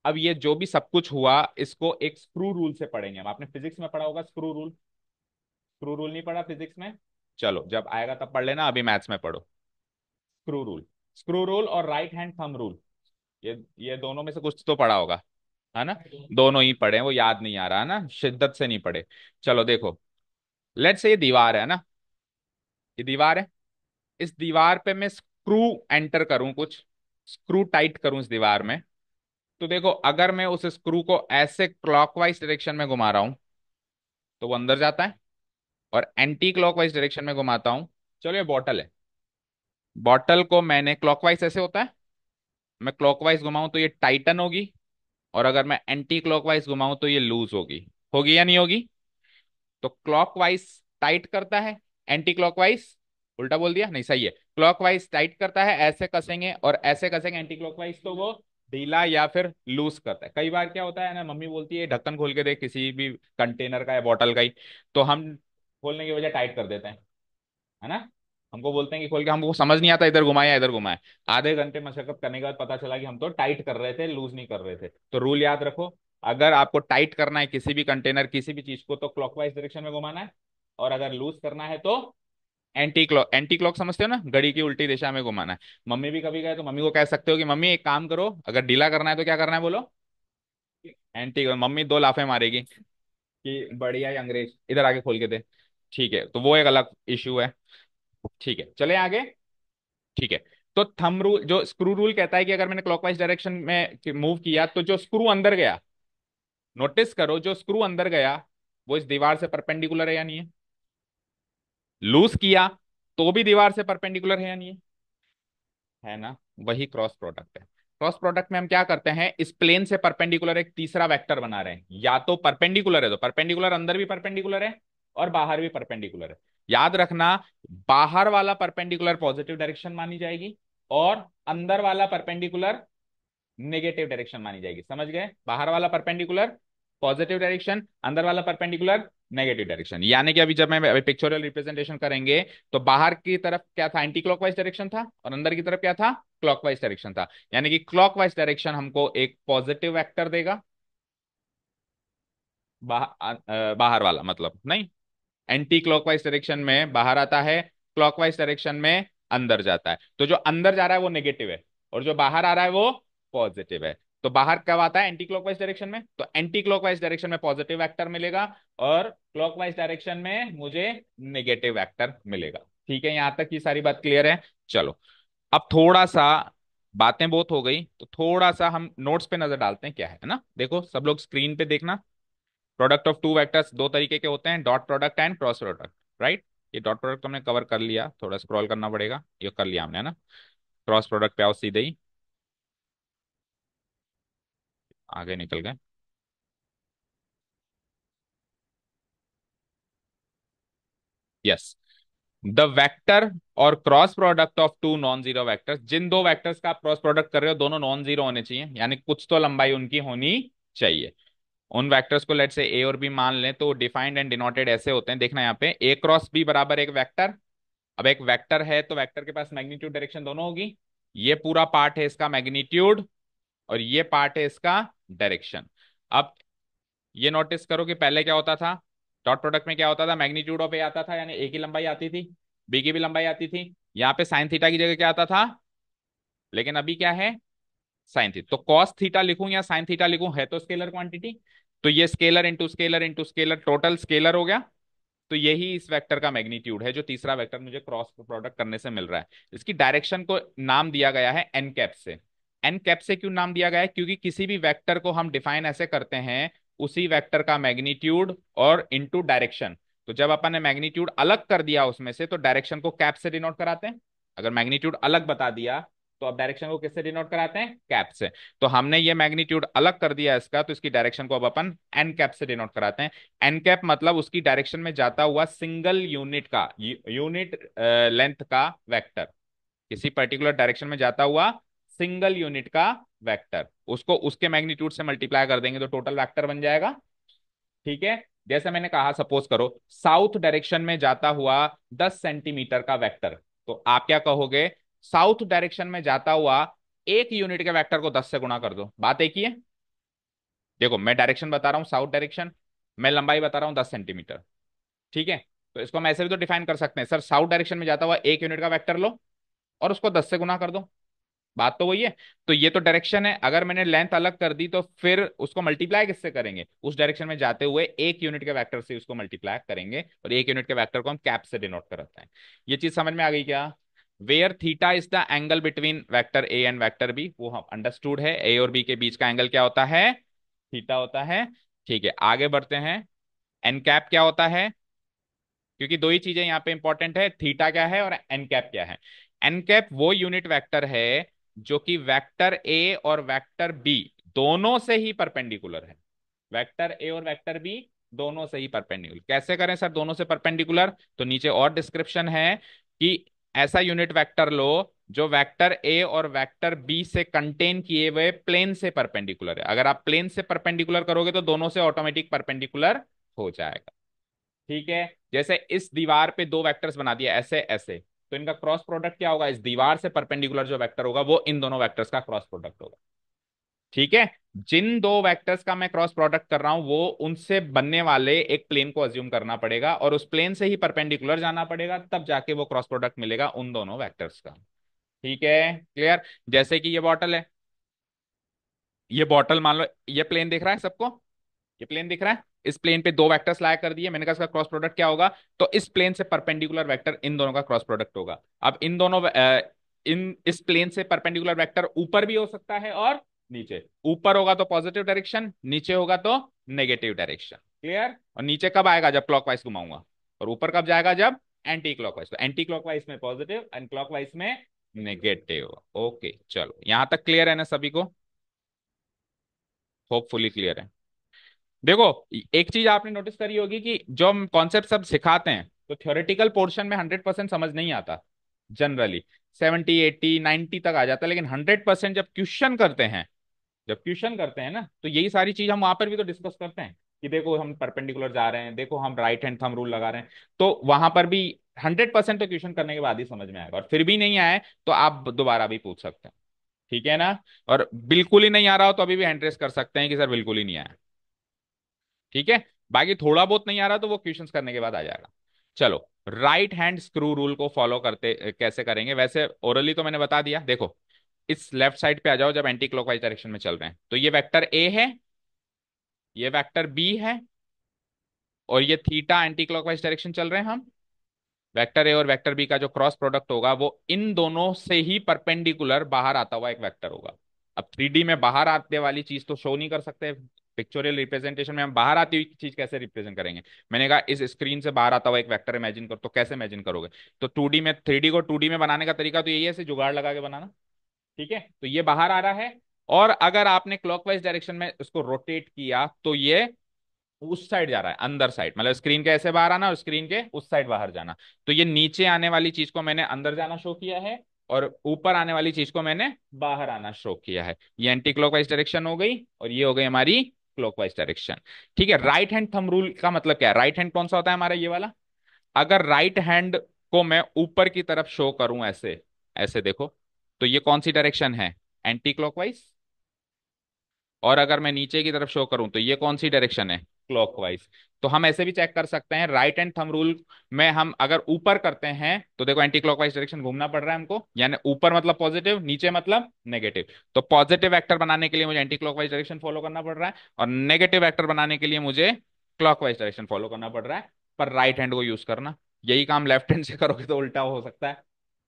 अब ये जो भी सब कुछ हुआ इसको एक स्क्रू रूल से पढ़ेंगे हम। आपने फिजिक्स में पढ़ा होगा स्क्रू रूल। स्क्रू रूल नहीं पढ़ा फिजिक्स में? चलो जब आएगा तब पढ़ लेना, अभी मैथ्स में पढ़ो। स्क्रू रूल, स्क्रू रूल और राइट हैंड थंब रूल, ये दोनों में से कुछ तो पढ़ा होगा, है ना? दोनों ही पढ़े हैं, वो याद नहीं आ रहा है ना, शिद्दत से नहीं पढ़े। चलो देखो, लेट्स से ये दीवार है ना, ये दीवार है। इस दीवार पे मैं स्क्रू एंटर करूं, कुछ स्क्रू टाइट करूं इस दीवार में, तो देखो अगर मैं उस स्क्रू को ऐसे क्लॉकवाइज डायरेक्शन में घुमा रहा हूं तो वो अंदर जाता है, और एंटी क्लॉकवाइज डायरेक्शन में घुमाता हूं, चलो ये बॉटल है, बॉटल को मैंने क्लॉकवाइज ऐसे होता है, मैं क्लॉकवाइज घुमाऊं तो ये टाइटन होगी, और अगर मैं एंटी क्लॉकवाइज घुमाऊं तो ये लूज होगी। होगी या नहीं होगी? तो क्लॉकवाइज टाइट करता है, एंटी क्लॉकवाइज, उल्टा बोल दिया, नहीं सही है, क्लॉकवाइज टाइट करता है, ऐसे कसेंगे और ऐसे कसेंगे एंटी क्लॉकवाइज, तो वो ढीला या फिर लूज करता है। कई बार क्या होता है ना, मम्मी बोलती है ढक्कन खोल के देख किसी भी कंटेनर का या बॉटल का ही, तो हम खोलने की वजह टाइट कर देते हैं, है ना? हमको बोलते हैं कि खोल के, हमको समझ नहीं आता इधर घुमाए या इधर घुमाए, आधे घंटे मशक्कत करने के बाद पता चला कि हम तो टाइट कर रहे थे, लूज नहीं कर रहे थे। तो रूल याद रखो, अगर आपको टाइट करना है किसी भी कंटेनर किसी भी चीज को, तो क्लॉकवाइज डायरेक्शन में घुमाना है, और अगर लूज करना है तो एंटी क्लॉक समझते हो ना, घड़ी की उल्टी दिशा में घुमाना है। मम्मी भी कभी गए तो मम्मी को कह सकते हो कि मम्मी एक काम करो, अगर ढीला करना है तो क्या करना है बोलो, एंटी, मम्मी दो लाफे मारेगी कि बढ़िया ही अंग्रेज इधर आके खोल के दे। ठीक है, तो वो एक अलग इश्यू है। ठीक है, चले आगे। ठीक है, तो थंब रूल, जो स्क्रू रूल कहता है कि अगर मैंने क्लॉकवाइज डायरेक्शन में मूव किया तो जो स्क्रू अंदर गया, नोटिस करो, जो स्क्रू अंदर गया वो इस दीवार से परपेंडिकुलर है या नहीं है। लूज किया तो भी दीवार से परपेंडिकुलर है या नहीं है ना। वही क्रॉस प्रोडक्ट है। क्रॉस प्रोडक्ट में हम क्या करते हैं, इस प्लेन से परपेंडिकुलर एक तीसरा वेक्टर बना रहे हैं, या तो परपेंडिकुलर है तो परपेंडिकुलर अंदर भी परपेंडिकुलर है और बाहर भी परपेंडिकुलर है। याद रखना, बाहर वाला परपेंडिकुलर पॉजिटिव डायरेक्शन मानी जाएगी और अंदर वाला परपेंडिकुलर नेगेटिव डायरेक्शन मानी जाएगी। समझ गए, बाहर वाला परपेंडिकुलर पॉजिटिव डायरेक्शन, अंदर वाला परपेंडिकुलर नेगेटिव डायरेक्शन। यानी कि अभी जब मैं अभी पिक्चोरियल रिप्रेजेंटेशन करेंगे तो बाहर की तरफ क्या था, एंटी क्लॉकवाइज डायरेक्शन था, और अंदर की तरफ क्या था, क्लॉकवाइज डायरेक्शन था। यानी कि क्लॉकवाइज डायरेक्शन हमको एक पॉजिटिव वेक्टर देगा, बाहर वाला मतलब नहीं, एंटी क्लॉकवाइज डायरेक्शन में बाहर आता है, क्लॉकवाइज डायरेक्शन में अंदर जाता है। तो जो अंदर जा रहा है वो नेगेटिव है और जो बाहर आ रहा है वो पॉजिटिव है। तो बाहर कब आता है, एंटी क्लॉकवाइज डायरेक्शन में, तो एंटी क्लॉकवाइज डायरेक्शन में पॉजिटिव वेक्टर मिलेगा और क्लॉकवाइज डायरेक्शन में मुझे नेगेटिव वेक्टर मिलेगा। ठीक है, यहां तक की सारी बात क्लियर है। चलो, अब थोड़ा सा बातें बहुत हो गई तो थोड़ा सा हम नोट्स पे नजर डालते हैं क्या है ना। देखो सब लोग स्क्रीन पे देखना। प्रोडक्ट ऑफ टू वेक्टर्स दो तरीके के होते हैं, dot product and cross product. Right, ये डॉट प्रोडक्ट हमने कवर कर लिया, थोड़ा स्क्रॉल करना पड़ेगा, ये कर लिया हमने है ना। क्रॉस प्रोडक्ट पे आओ सीधे ही, आगे निकल गए। यस, द वेक्टर और cross product of two non zero vectors, जिन दो वेक्टर्स का आप क्रॉस प्रोडक्ट कर रहे हो दोनों नॉन जीरो होने चाहिए, यानी कुछ तो लंबाई उनकी होनी चाहिए। उन वेक्टर्स को लेट से ए और बी मान लें तो डिफाइंड एंड डिनोटेड ऐसे होते हैं, देखना यहाँ पे, ए क्रॉस बी बराबर एक वेक्टर। अब एक वेक्टर है तो वेक्टर के पास मैग्नीट्यूड डायरेक्शन दोनों होगी। ये पूरा पार्ट है इसका मैग्नीट्यूड और ये पार्ट है इसका डायरेक्शन। अब ये नोटिस करो कि पहले क्या होता था, डॉट प्रोडक्ट में क्या होता था, मैग्नीट्यूड ऑफ ए आता था, यानी ए की लंबाई आती थी, बी की भी लंबाई आती थी। यहाँ पे साइन थीटा की जगह क्या आता था, लेकिन अभी क्या है, साइन थीटा। तो कॉस थीटा लिखूं या साइन थीटा लिखूं, है तो स्केलर क्वांटिटी, तो ये scalar into scalar into scalar total scalar हो गया। तो यही इस वेक्टर का मैग्नीट्यूड है जो तीसरा वेक्टर मुझे क्रॉस प्रोडक्ट करने से मिल रहा है। इसकी डायरेक्शन को नाम दिया गया है एन कैप से। एन कैप से क्यों नाम दिया गया है, क्योंकि किसी भी वेक्टर को हम डिफाइन ऐसे करते हैं, उसी वेक्टर का मैग्नीट्यूड और इनटू डायरेक्शन। तो जब अपन ने मैग्नीट्यूड अलग कर दिया उसमें से तो डायरेक्शन को कैप से डिनोट कराते हैं। अगर मैग्नीट्यूड अलग बता दिया तो अब डायरेक्शन को किससे डिनोट कराते हैं, कैप से। तो हमने ये मैग्नीट्यूड अलग कर दिया इसका, तो इसकी डायरेक्शन को अब अपन एन कैप से डिनोट कराते हैं। एन कैप मतलब उसकी डायरेक्शन में जाता हुआ सिंगल यूनिट का, यूनिट लेंथ का वेक्टर, किसी पर्टिकुलर डायरेक्शन में जाता हुआ सिंगल यूनिट का वेक्टर, उसको उसके मैग्नीट्यूड से मल्टीप्लाई कर देंगे तो टोटल वेक्टर बन जाएगा। ठीक है, जैसे मैंने कहा, सपोज करो साउथ डायरेक्शन में जाता हुआ 10 सेंटीमीटर का वेक्टर, तो आप क्या कहोगे, साउथ डायरेक्शन में जाता हुआ एक यूनिट के वेक्टर को 10 से गुणा कर दो, बात एक ही है। देखो मैं डायरेक्शन बता रहा हूँ साउथ डायरेक्शन, मैं लंबाई बता रहा हूँ 10 सेंटीमीटर। ठीक है, तो इसको हम ऐसे भी तो डिफाइन कर सकते हैं, सर साउथ डायरेक्शन में जाता हुआ एक यूनिट का वेक्टर लो और उसको 10 से गुना कर दो, बात तो वही है। तो ये तो डायरेक्शन है, अगर मैंने लेंथ अलग कर दी तो फिर उसको मल्टीप्लाई किससे करेंगे, उस डायरेक्शन में जाते हुए एक यूनिट के वेक्टर से उसको मल्टीप्लाई करेंगे, और एक यूनिट के वेक्टर को हम कैप से डिनोट करते हैं। ये चीज समझ में आ गई क्या। Where theta is the angle between vector A and vector B, वो हम अंडरस्टूड है, ए और बी के बीच का एंगल क्या होता है, थीटा होता है। ठीक है, आगे बढ़ते हैं। एन कैप क्या होता है, क्योंकि दो ही चीजें यहाँ पे इंपॉर्टेंट है, थीटा क्या है और एन कैप क्या है। एन कैप वो यूनिट वेक्टर है जो कि वेक्टर ए और वेक्टर बी दोनों से ही परपेंडिकुलर है। वेक्टर ए और वेक्टर बी दोनों से ही परपेंडिकुलर, कैसे करें सर दोनों से परपेंडिकुलर, तो नीचे और डिस्क्रिप्शन है कि ऐसा यूनिट वेक्टर लो जो वेक्टर ए और वेक्टर बी से कंटेन किए हुए प्लेन से परपेंडिकुलर है। अगर आप प्लेन से परपेंडिकुलर करोगे तो दोनों से ऑटोमेटिक परपेंडिकुलर हो जाएगा। ठीक है, जैसे इस दीवार पे दो वेक्टर्स बना दिया ऐसे ऐसे, तो इनका क्रॉस प्रोडक्ट क्या होगा, इस दीवार से परपेंडिकुलर जो वेक्टर होगा वो इन दोनों वेक्टर्स का क्रॉस प्रोडक्ट होगा। ठीक है, जिन दो वेक्टर्स का मैं क्रॉस प्रोडक्ट कर रहा हूं वो उनसे बनने वाले एक प्लेन को अज्यूम करना पड़ेगा और उस प्लेन से ही परपेंडिकुलर जाना पड़ेगा, तब जाके वो क्रॉस प्रोडक्ट मिलेगा उन दोनों वेक्टर्स का। ठीक है, क्लियर। जैसे कि ये बॉटल है, ये बॉटल मान लो, ये प्लेन दिख रहा है सबको, ये प्लेन दिख रहा है, इस प्लेन पे दो वेक्टर्स लाया कर दिए, मैंने कहा इसका क्रॉस प्रोडक्ट क्या होगा, तो इस प्लेन से परपेंडिकुलर वेक्टर इन दोनों का क्रॉस प्रोडक्ट होगा। अब इन दोनों इन इस प्लेन से परपेंडिकुलर वेक्टर ऊपर भी हो सकता है और नीचे, ऊपर होगा तो पॉजिटिव डायरेक्शन, नीचे होगा तो नेगेटिव डायरेक्शन। क्लियर? और नीचे कब आएगा, जब क्लॉकवाइज घुमाऊंगा, और ऊपर कब जाएगा, जब एंटी क्लॉकवाइज। तो एंटी क्लॉकवाइज में पॉजिटिव एंड क्लॉकवाइज में नेगेटिव। ओके चलो, यहां तक क्लियर है ना सभी को? होपफुली क्लियर है। देखो, एक चीज आपने नोटिस करी होगी कि जो हम कॉन्सेप्ट सब सिखाते हैं तो थ्योरेटिकल पोर्शन में 100% समझ नहीं आता जनरली, 70 80 90 तक आ जाता है, लेकिन 100% जब क्वेश्चन करते हैं, जब क्वेश्चन करते हैं ना, तो यही सारी चीज हम वहां पर भी तो डिस्कस करते हैं कि देखो हम परपेंडिकुलर जा रहे हैं, देखो हम राइट हैंड थंब रूल लगा रहे हैं, तो वहां पर भी 100% तो क्वेश्चन करने के बाद ही समझ में आएगा, और फिर भी नहीं आए तो आप दोबारा भी पूछ सकते हैं। ठीक है ना? और बिल्कुल ही नहीं आ रहा हो तो अभी भी हैंड रेस कर सकते हैं कि सर बिल्कुल ही नहीं आया। ठीक है? बाकी थोड़ा बहुत नहीं आ रहा तो वो क्वेश्चंस करने के बाद आ जाएगा। चलो, राइट हैंड स्क्रू रूल को फॉलो करते कैसे करेंगे, वैसे ओरली तो मैंने बता दिया। देखो, इस लेफ्ट साइड पे आ जाओ, जब एंटी क्लॉकवाइज डायरेक्शन में चल रहे हैं तो ये वेक्टर ए है, ये वेक्टर बी है, और ये थीटा एंटी क्लॉकवाइज डायरेक्शन चल रहे हैं हम। वेक्टर ए और वेक्टर बी का जो क्रॉस प्रोडक्ट होगा वो इन दोनों से ही परपेंडिकुलर बाहर आता हुआ एक वेक्टर होगा। अब 3D में बाहर आते वाली चीज तो शो नहीं कर सकते, पिक्चोरियल रिप्रेजेंटेशन में हम बाहर आती हुई चीज कैसे रिप्रेजेंट करेंगे। मैंने कहा इस स्क्रीन से बाहर आता हुआ एक वेक्टर इमेजिन करो, तो कैसे इमेजिन करोगे? तो 2D में, 3D को 2D में बनाने का तरीका तो यही है, ऐसे जुगाड़ लगा के बनाना। ठीक है, तो ये बाहर आ रहा है, और अगर आपने क्लॉकवाइज डायरेक्शन में उसको रोटेट किया तो ये उस साइड जा रहा है, अंदर साइड, मतलब स्क्रीन के ऐसे बाहर आना और स्क्रीन के उस साइड बाहर जाना। तो ये नीचे आने वाली चीज को मैंने अंदर जाना शो किया है, और ऊपर आने वाली चीज को मैंने बाहर आना शो किया है। ये एंटी क्लॉकवाइज डायरेक्शन हो गई, और ये हो गई हमारी क्लॉकवाइज डायरेक्शन। ठीक है, राइट हैंड थंब रूल का मतलब क्या है? राइट हैंड कौन सा होता है हमारा, ये वाला। अगर राइट हैंड को मैं ऊपर की तरफ शो करूं ऐसे, ऐसे देखो, तो ये कौन सी डायरेक्शन है, एंटी क्लॉकवाइज। और अगर मैं नीचे की तरफ शो करूं तो ये कौन सी डायरेक्शन है, क्लॉकवाइज। तो हम ऐसे भी चेक कर सकते हैं, राइट एंड थंब रूल में हम अगर ऊपर करते हैं तो देखो एंटी क्लॉकवाइज डायरेक्शन घूमना पड़ रहा है हमको, यानी ऊपर मतलब पॉजिटिव, नीचे मतलब नेगेटिव। तो पॉजिटिव वेक्टर बनाने के लिए मुझे एंटी क्लॉकवाइज डायरेक्शन फॉलो करना पड़ रहा है, और नेगेटिव वेक्टर बनाने के लिए मुझे क्लॉकवाइज डायरेक्शन फॉलो करना पड़ रहा है। पर राइट हैंड को यूज करना, यही काम लेफ्ट हैंड से करोगे तो उल्टा हो सकता है,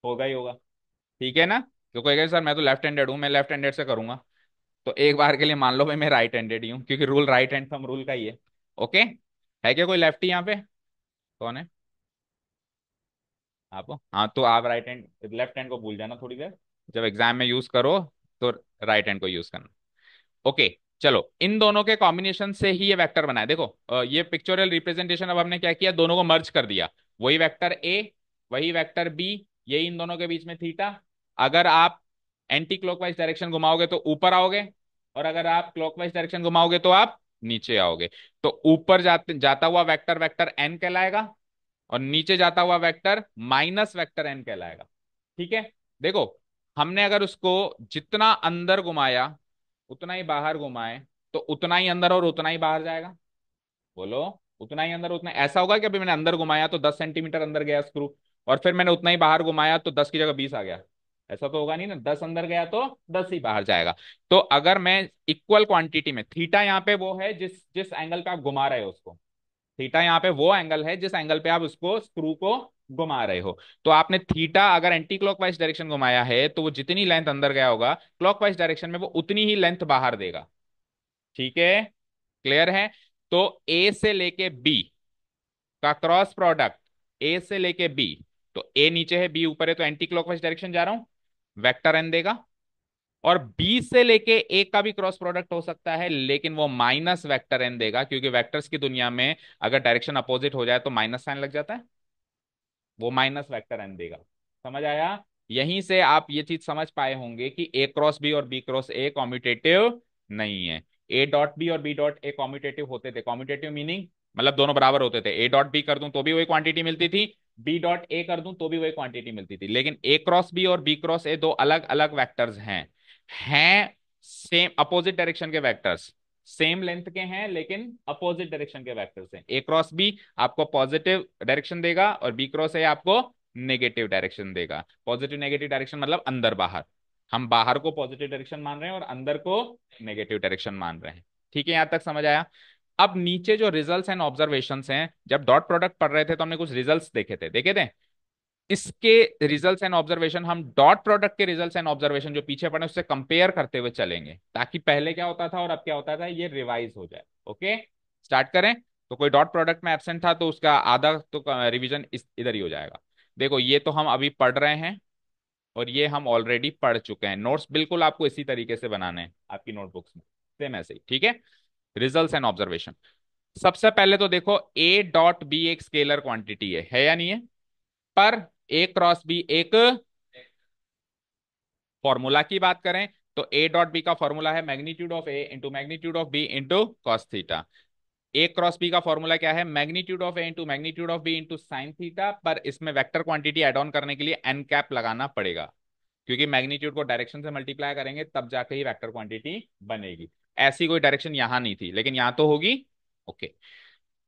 होगा ही होगा। ठीक है ना? तो कहेगा सर मैं तो लेफ्ट हैंडेड हूं, मैं लेफ्ट हैंडेड से करूंगा, तो एक बार के लिए मान लो भाई मैं राइट हैंडेड ही हूँ, क्योंकि rule right hand thumb rule का ही है। ओके, है क्या कोई लेफ्टी यहाँ पे? कौन है? आप हो? हाँ, तो आप राइट हैंड, लेफ्ट हैंड को भूल जाना थोड़ी देर, जब एग्जाम में यूज करो तो राइट हैंड को यूज करना। ओके, चलो, इन दोनों के कॉम्बिनेशन से ही ये वेक्टर बना है। देखो ये पिक्चोरियल रिप्रेजेंटेशन, अब हमने क्या किया, दोनों को मर्ज कर दिया, वही वेक्टर ए, वही वेक्टर बी, यही इन दोनों के बीच में थीटा। अगर आप एंटी क्लॉकवाइज डायरेक्शन घुमाओगे तो ऊपर आओगे, और अगर आप क्लॉकवाइज डायरेक्शन घुमाओगे तो आप नीचे आओगे। तो ऊपर जाता हुआ वेक्टर वेक्टर एन कहलाएगा, और नीचे जाता हुआ वेक्टर माइनस वेक्टर एन कहलाएगा। ठीक है? देखो, हमने अगर उसको जितना अंदर घुमाया उतना ही बाहर घुमाए, तो उतना ही अंदर और उतना ही बाहर जाएगा। बोलो, उतना ही अंदर उतना ऐसा होगा कि अभी मैंने अंदर घुमाया तो 10 सेंटीमीटर अंदर गया स्क्रू, और फिर मैंने उतना ही बाहर घुमाया तो 10 की जगह 20 आ गया। ऐसा तो होगा नहीं ना, 10 अंदर गया तो 10 ही बाहर जाएगा। तो अगर मैं इक्वल क्वांटिटी में, थीटा यहाँ पे वो है जिस जिस एंगल पे आप घुमा रहे हो उसको, थीटा यहाँ पे वो एंगल है जिस एंगल पे आप उसको स्क्रू को घुमा रहे हो। तो आपने थीटा अगर एंटी क्लॉकवाइज डायरेक्शन घुमाया है तो वो जितनी लेंथ अंदर गया होगा क्लॉकवाइज डायरेक्शन में, वो उतनी ही लेंथ बाहर देगा। ठीक है? क्लियर है? तो ए से लेके बी का क्रॉस प्रोडक्ट, ए से लेके बी, तो ए नीचे है बी ऊपर है, तो एंटी क्लॉकवाइज डायरेक्शन जा रहा हूं, वेक्टर एन देगा। और बी से लेके ए का भी क्रॉस प्रोडक्ट हो सकता है, लेकिन वो माइनस वेक्टर एन देगा, क्योंकि वेक्टर्स की दुनिया में अगर डायरेक्शन अपोजिट हो जाए तो माइनस साइन लग जाता है, वो माइनस वेक्टर एन देगा। समझ आया? यहीं से आप ये चीज समझ पाए होंगे कि ए क्रॉस बी और बी क्रॉस ए कॉम्यूटेटिव नहीं है। ए डॉट बी और बी डॉट ए कॉम्यूटेटिव होते थे, कॉम्यूटेटिव मीनिंग मतलब दोनों बराबर होते थे, ए डॉट बी कर दूं तो भी वही क्वांटिटी मिलती थी, बी डॉट ए कर दूं तो भी वही क्वांटिटी मिलती थी। लेकिन ए क्रॉस बी और बी क्रॉस ए दो अलग अलग वेक्टर्स हैं सेम अपोजिट डायरेक्शन के वेक्टर्स, सेम लेंथ के हैं लेकिन अपोजिट डायरेक्शन के वेक्टर्स हैं। ए क्रॉस बी आपको पॉजिटिव डायरेक्शन देगा, और बी क्रॉस ए आपको नेगेटिव डायरेक्शन देगा। पॉजिटिव नेगेटिव डायरेक्शन मतलब अंदर बाहर। हम बाहर को पॉजिटिव डायरेक्शन मान रहे हैं और अंदर को नेगेटिव डायरेक्शन मान रहे हैं। ठीक है, यहां तक समझ आया। अब नीचे जो रिजल्ट्स एंड ऑब्जर्वेशंस हैं, जब डॉट प्रोडक्ट पढ़ रहे थे तो हमने कुछ रिजल्ट्स देखे थे। इसके रिजल्ट्स एंड ऑब्जर्वेशन हम डॉट प्रोडक्ट के रिजल्ट्स एंड ऑब्जर्वेशन जो पीछे पड़े उससे कंपेयर करते हुए चलेंगे, ताकि पहले क्या होता था और अब क्या होता था ये रिवाइज हो जाए। ओके, स्टार्ट करें। तो कोई डॉट प्रोडक्ट में एब्सेंट था तो उसका आधा तो रिवीजन इधर ही हो जाएगा। देखो ये तो हम अभी पढ़ रहे हैं और ये हम ऑलरेडी पढ़ चुके हैं। नोट्स बिल्कुल आपको इसी तरीके से बनाने हैं आपकी नोटबुक्स में, सेम ऐसे ही। ठीक है, रिजल्ट्स एंड ऑब्जर्वेशन। सबसे पहले तो देखो ए डॉट बी एक स्केलर क्वांटिटी है या नहीं है? पर ए क्रॉस बी एक फॉर्मूला की बात करें तो ए डॉट बी का फॉर्मूला है magnitude of A into magnitude of B into cos theta. A cross B का फॉर्मूला क्या है? Magnitude of A into magnitude of B into sine theta. पर इसमें वेक्टर क्वांटिटी एड ऑन करने के लिए एन कैप लगाना पड़ेगा, क्योंकि मैग्नीट्यूड को डायरेक्शन से मल्टीप्लाई करेंगे तब जाके ही वेक्टर क्वांटिटी बनेगी। ऐसी कोई डायरेक्शन यहां नहीं थी लेकिन यहां तो होगी। ओके,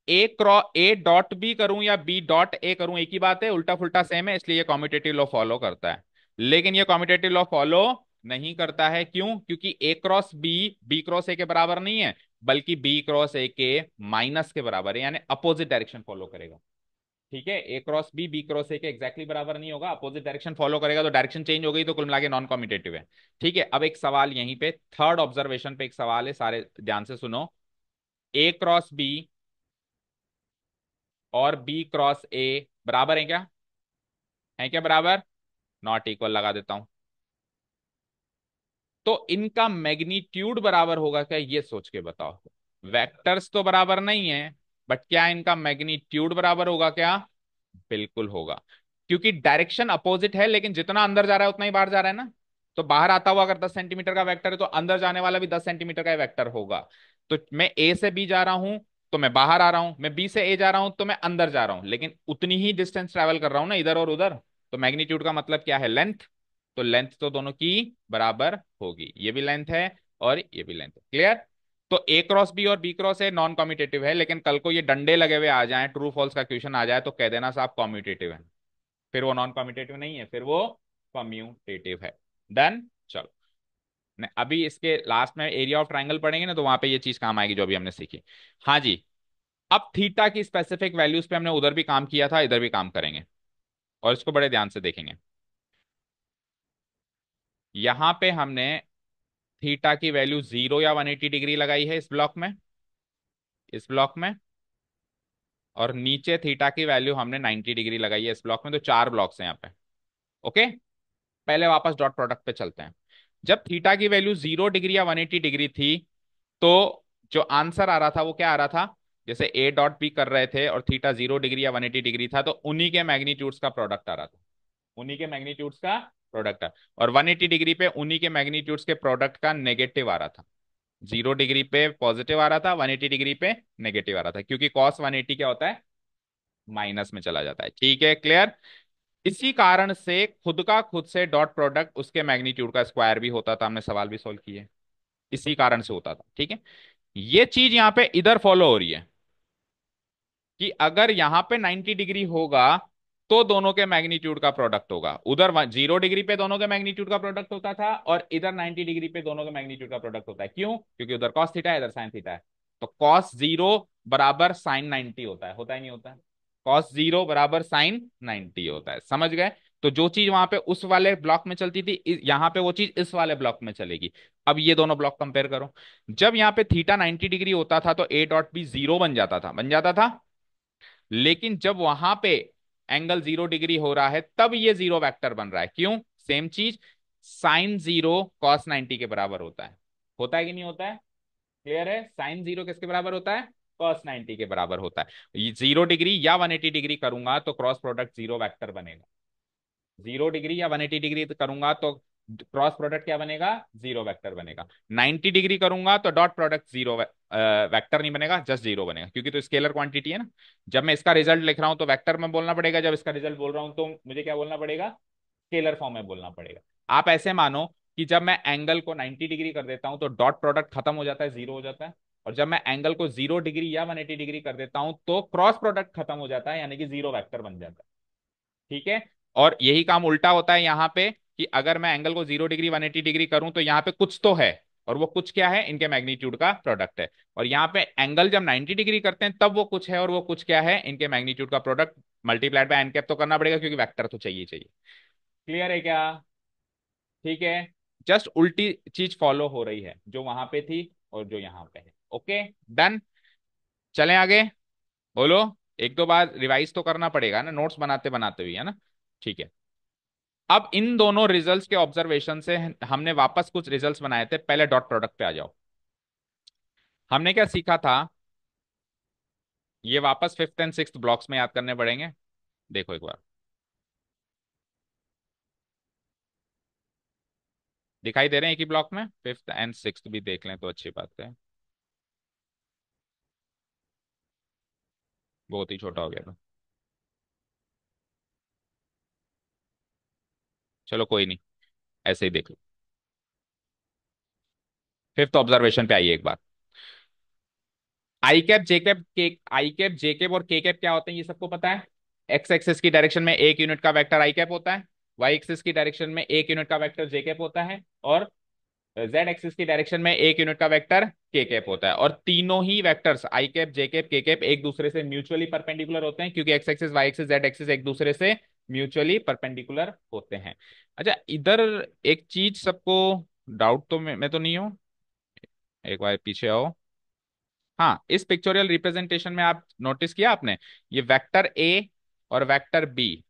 ए डॉट बी करूं या बी डॉट ए करूं एक ही बात है, उल्टा फुल्टा सेम है, इसलिए ये कॉम्यूटेटिव लॉ फॉलो करता है। लेकिन ये कॉम्यूटेटिव लॉ फॉलो नहीं करता है, क्यों? क्योंकि A cross B B cross A के बराबर नहीं है, बल्कि बी क्रॉस ए के माइनस के बराबर है, यानी अपोजिट डायरेक्शन फॉलो करेगा। ठीक है, ए क्रॉस बी क्रॉस ए के एग्जैक्टली बराबर नहीं होगा, अपोजिट डायरेक्शन फॉलो करेगा, तो डायरेक्शन चेंज हो गई तो कुल मिला के नॉन कॉम्यूटेटिव है। ठीक है, अब एक सवाल यहीं पे थर्ड ऑब्जर्वेशन पे एक सवाल है, सारे ध्यान से सुनो। ए क्रॉस बी और बी क्रॉस ए बराबर है क्या? है क्या बराबर? नॉट इक्वल लगा देता हूं। तो इनका मैग्नीट्यूड बराबर होगा क्या, ये सोच के बताओ। वेक्टर्स तो बराबर नहीं है, बट क्या इनका मैग्नीट्यूड बराबर होगा क्या? बिल्कुल होगा, क्योंकि डायरेक्शन अपोजिट है, लेकिन जितना अंदर जा रहा है उतना ही बाहर जा रहा है ना। तो बाहर आता हुआ अगर 10 सेंटीमीटर का वेक्टर है तो अंदर जाने वाला भी 10 सेंटीमीटर का वेक्टर होगा। तो मैं ए से बी जा रहा हूं तो मैं बाहर आ रहा हूं, मैं बी से ए जा रहा हूं तो मैं अंदर जा रहा हूं, लेकिन उतनी ही डिस्टेंस ट्रेवल कर रहा हूं ना इधर और उधर। तो मैग्नीट्यूड का मतलब क्या है? लेंथ। तो लेंथ तो दोनों की बराबर होगी, ये भी लेंथ है और ये भी लेंथ है। क्लियर? तो ए क्रॉस बी और B cross A non commutative है, लेकिन कल को ये डंडे लगे हुए आ जाएं, ट्रू फॉल्स का क्वेश्चन आ जाए तो कह देना साहब कम्यूटेटिव है। फिर वो नॉन कम्यूटेटिव नहीं है, फिर वो कम्यूटेटिव है। डन। चलो, नहीं अभी इसके लास्ट में एरिया ऑफ ट्राइंगल पढ़ेंगे ना, तो वहां पे ये चीज काम आएगी जो अभी हमने सीखी। हाँ जी। अब थीटा की स्पेसिफिक वैल्यूज पे हमने उधर भी काम किया था, इधर भी काम करेंगे और इसको बड़े ध्यान से देखेंगे। यहां पे हमने थीटा की वैल्यू 0 या 180 डिग्री लगाई है इस ब्लॉक में, इस ब्लॉक में। और नीचे थीटा की वैल्यू हमने 90 डिग्री लगाई है इस ब्लॉक में। तो चार ब्लॉक्स हैं यहाँ पे। ओके, पहले वापस डॉट प्रोडक्ट पे चलते हैं। जब थीटा की वैल्यू 0 डिग्री या 180 डिग्री थी तो जो आंसर आ रहा था वो क्या आ रहा था? जैसे ए डॉट बी कर रहे थे और थीटा 0 डिग्री या 180 डिग्री था, तो उन्हीं के मैग्नीट्यूड्स का प्रोडक्ट आ रहा था, उन्हीं के मैग्नीट्यूड्स का प्रोडक्ट है। और 180 डिग्री पे उन्हीं के मैग्नीट्यूड्स के प्रोडक्ट का नेगेटिव आ रहा था। 0 डिग्री पे पॉजिटिव आ रहा था, 180 डिग्री पे नेगेटिव आ रहा था, क्योंकि कॉस 180 क्या होता है? माइनस में चला जाता है। ठीक है, क्लियर? इसी कारण से खुद का खुद से डॉट प्रोडक्ट उसके मैग्नीट्यूड का स्क्वायर भी होता था, हमने सवाल भी सोल्व किए। इसी कारण से होता था। ठीक है, ये चीज यहां पे इधर फॉलो हो रही है कि अगर यहां पे 90 डिग्री होगा तो दोनों के मैग्नीट्यूड का प्रोडक्ट होगा। उधर 0 डिग्री पे दोनों के मैग्नीट्यूड का प्रोडक्ट होता था और इधर 90 डिग्री पे दोनों के मैग्नीट्यूड का प्रोडक्ट होता है। क्यों? क्योंकि उधर कॉस थीटा है, इधर साइन थीटा है। तो कॉस 0 बराबर साइन 90 होता है नहीं होता है? कॉस 0 बराबर साइन 90 होता है। समझ गए? तो जो चीज वहां पे उस वाले ब्लॉक में चलती थी, यहां पे वो चीज इस वाले ब्लॉक में चलेगी। अब ये दोनों ब्लॉक कंपेयर करो। जब यहाँ पे थीटा 90 डिग्री होता था तो ए डॉट बी 0 बन जाता था, बन जाता था। लेकिन जब वहां पे एंगल 0 डिग्री हो रहा है तब ये जीरो वेक्टर बन रहा है। क्यों? सेम चीज, साइन 0 कॉस 90 के बराबर होता है कि नहीं होता है? क्लियर है? साइन 0 किसके बराबर होता है? कॉस 90 के बराबर होता है। 0 डिग्री या 180 डिग्री करूंगा तो क्रॉस प्रोडक्ट जीरो वेक्टर बनेगा। 0 डिग्री या 180 डिग्री करूंगा तो क्रॉस प्रोडक्ट क्या बनेगा? जीरो वेक्टर बनेगा। 90 डिग्री करूंगा तो डॉट प्रोडक्ट जीरो वेक्टर नहीं बनेगा, जस्ट जीरो बनेगा, क्योंकि तो स्केलर क्वांटिटी है ना। जब मैं इसका रिजल्ट लिख रहा हूं तो वेक्टर में बोलना पड़ेगा, जब इसका रिजल्ट बोल रहा हूं तो मुझे क्या बोलना पड़ेगा? स्केलर फॉर्म में बोलना पड़ेगा। आप ऐसे मानो कि जब मैं एंगल को 90 डिग्री कर देता हूं तो डॉट प्रोडक्ट खत्म हो जाता है, जीरो हो जाता है। और जब मैं एंगल को 0 डिग्री या 180 डिग्री कर देता हूं तो क्रॉस प्रोडक्ट खत्म हो जाता है, यानी कि जीरो वेक्टर बन जाता है। ठीक है, और यही काम उल्टा होता है यहाँ पे कि अगर मैं एंगल को 0 डिग्री 180 डिग्री करूं तो यहाँ पे कुछ तो है, और वो कुछ क्या है, इनके मैग्नीट्यूड का प्रोडक्ट है। और यहाँ पे एंगल जब 90 डिग्री करते हैं तब वो कुछ है, और वो कुछ क्या है, इनके मैग्नीट्यूड का product multiplied by n cap तो करना पड़ेगा, क्योंकि वेक्टर तो चाहिए चाहिए। क्लियर है क्या? ठीक है। जस्ट उल्टी चीज फॉलो हो रही है जो वहां पे थी और जो यहाँ पे है। Okay, done. चलें आगे। बोलो। एक दो बार रिवाइज तो करना पड़ेगा ना, नोट्स बनाते बनाते हुए, है ना? ठीक है। अब इन दोनों रिजल्ट्स के ऑब्जर्वेशन से हमने वापस कुछ रिजल्ट्स बनाए थे, पहले डॉट प्रोडक्ट पे आ जाओ। हमने क्या सीखा था, ये वापस फिफ्थ एंड सिक्स्थ ब्लॉक्स में याद करने पड़ेंगे। देखो एक बार, दिखाई दे रहे हैं एक ही ब्लॉक में, फिफ्थ एंड सिक्स्थ भी देख लें तो अच्छी बात है। बहुत ही छोटा हो गया था। चलो कोई नहीं, ऐसे ही देख लो। फिफ्थ ऑब्जर्वेशन पे आइए एक बार। आई कैप जे कैप के, आई कैप जे कैप और के कैप क्या होते हैं ये सबको पता है। एक्स एक्सिस की डायरेक्शन में एक यूनिट का वेक्टर आई कैप होता है, वाई एक्सिस की डायरेक्शन में एक यूनिट का वेक्टर जे कैप होता है, और जेड एक्सिस की डायरेक्शन में एक यूनिट का वेक्टर के कैप होता है। और तीनों ही vectors i cap j cap k cap एक दूसरे से म्यूचुअली परपेंडिकुलर होते हैं, क्योंकि x axis y axis z axis एक दूसरे से म्यूचुअली परपेंडिकुलर होते हैं। अच्छा, इधर एक चीज सबको डाउट तो मैं तो नहीं हूं, एक बार पीछे आओ। हाँ, इस पिक्चोरियल रिप्रेजेंटेशन में आप नोटिस किया आपने, ये वेक्टर ए और वेक्टर बी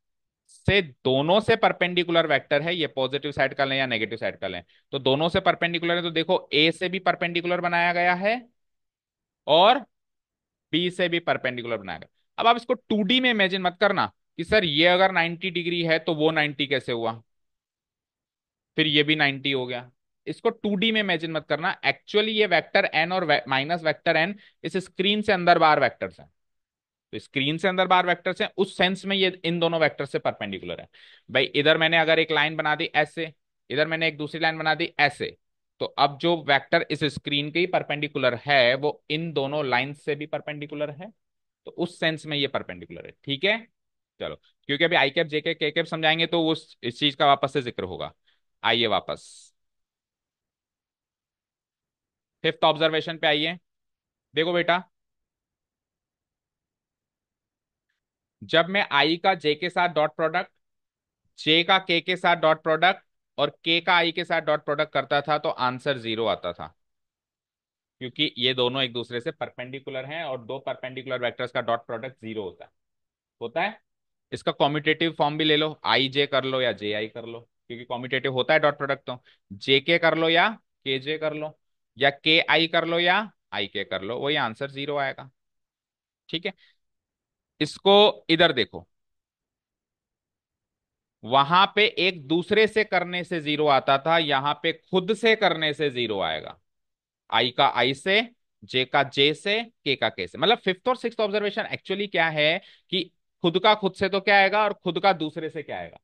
से दोनों से परपेंडिकुलर वेक्टर है, ये पॉजिटिव साइड का लें या नेगेटिव साइड का लें, तो दोनों से परपेंडिकुलर है, तो देखो ए से भी परपेंडिकुलर बनाया गया है और बी से भी परपेंडिकुलर बनाया गया। अब आप इसको 2D में इमेजिन मत करना कि सर ये अगर 90 डिग्री है तो वो 90 कैसे हुआ, फिर ये भी 90 हो गया। इसको 2D में इमेजिन मत करना, एक्चुअली ये वेक्टर एन और माइनस वेक्टर एन इस स्क्रीन से अंदर बाहर वेक्टर्स हैं, तो स्क्रीन से अंदर बाहर वेक्टर्स हैं, उस सेंस में ये इन दोनों वेक्टर से परपेंडिकुलर है। भाई इधर मैंने अगर एक लाइन बना दी ऐसे, इधर मैंने एक दूसरी लाइन बना दी ऐसे, तो अब जो वेक्टर इस स्क्रीन के ही परपेंडिकुलर है वो इन दोनों लाइन से भी परपेंडिकुलर है, तो उस सेंस में ये परपेंडिकुलर है। ठीक है, चलो। क्योंकि अभी आई cap j cap k cap समझाएंगे तो उस इस चीज का वापस से जिक्र होगा। आइए वापस फिफ्थ ऑब्जर्वेशन पे आइए। देखो बेटा, जब मैं आई का जे के साथ डॉट प्रोडक्ट, जे का के साथ डॉट प्रोडक्ट और के का आई के साथ डॉट प्रोडक्ट करता था तो आंसर 0 आता था, क्योंकि ये दोनों एक दूसरे से परपेंडिकुलर हैं और दो परपेंडिकुलर वेक्टर्स का डॉट प्रोडक्ट 0 होता है। होता है। इसका कॉम्यूटेटिव फॉर्म भी ले लो, आई जे कर लो या जे आई कर लो, क्योंकि कॉम्यूटेटिव होता है डॉट प्रोडक्ट, तो जे के कर लो या के जे कर लो, या के आई कर लो या आई के कर लो, वही आंसर 0 आएगा। ठीक है। इसको इधर देखो, वहां पे एक दूसरे से करने से 0 आता था, यहां पे खुद से करने से 0 आएगा। आई का आई से, जे का जे से, के से, मतलब फिफ्थ और सिक्स्थ ऑब्जर्वेशन एक्चुअली क्या है कि खुद का खुद से तो क्या आएगा और खुद का दूसरे से क्या आएगा।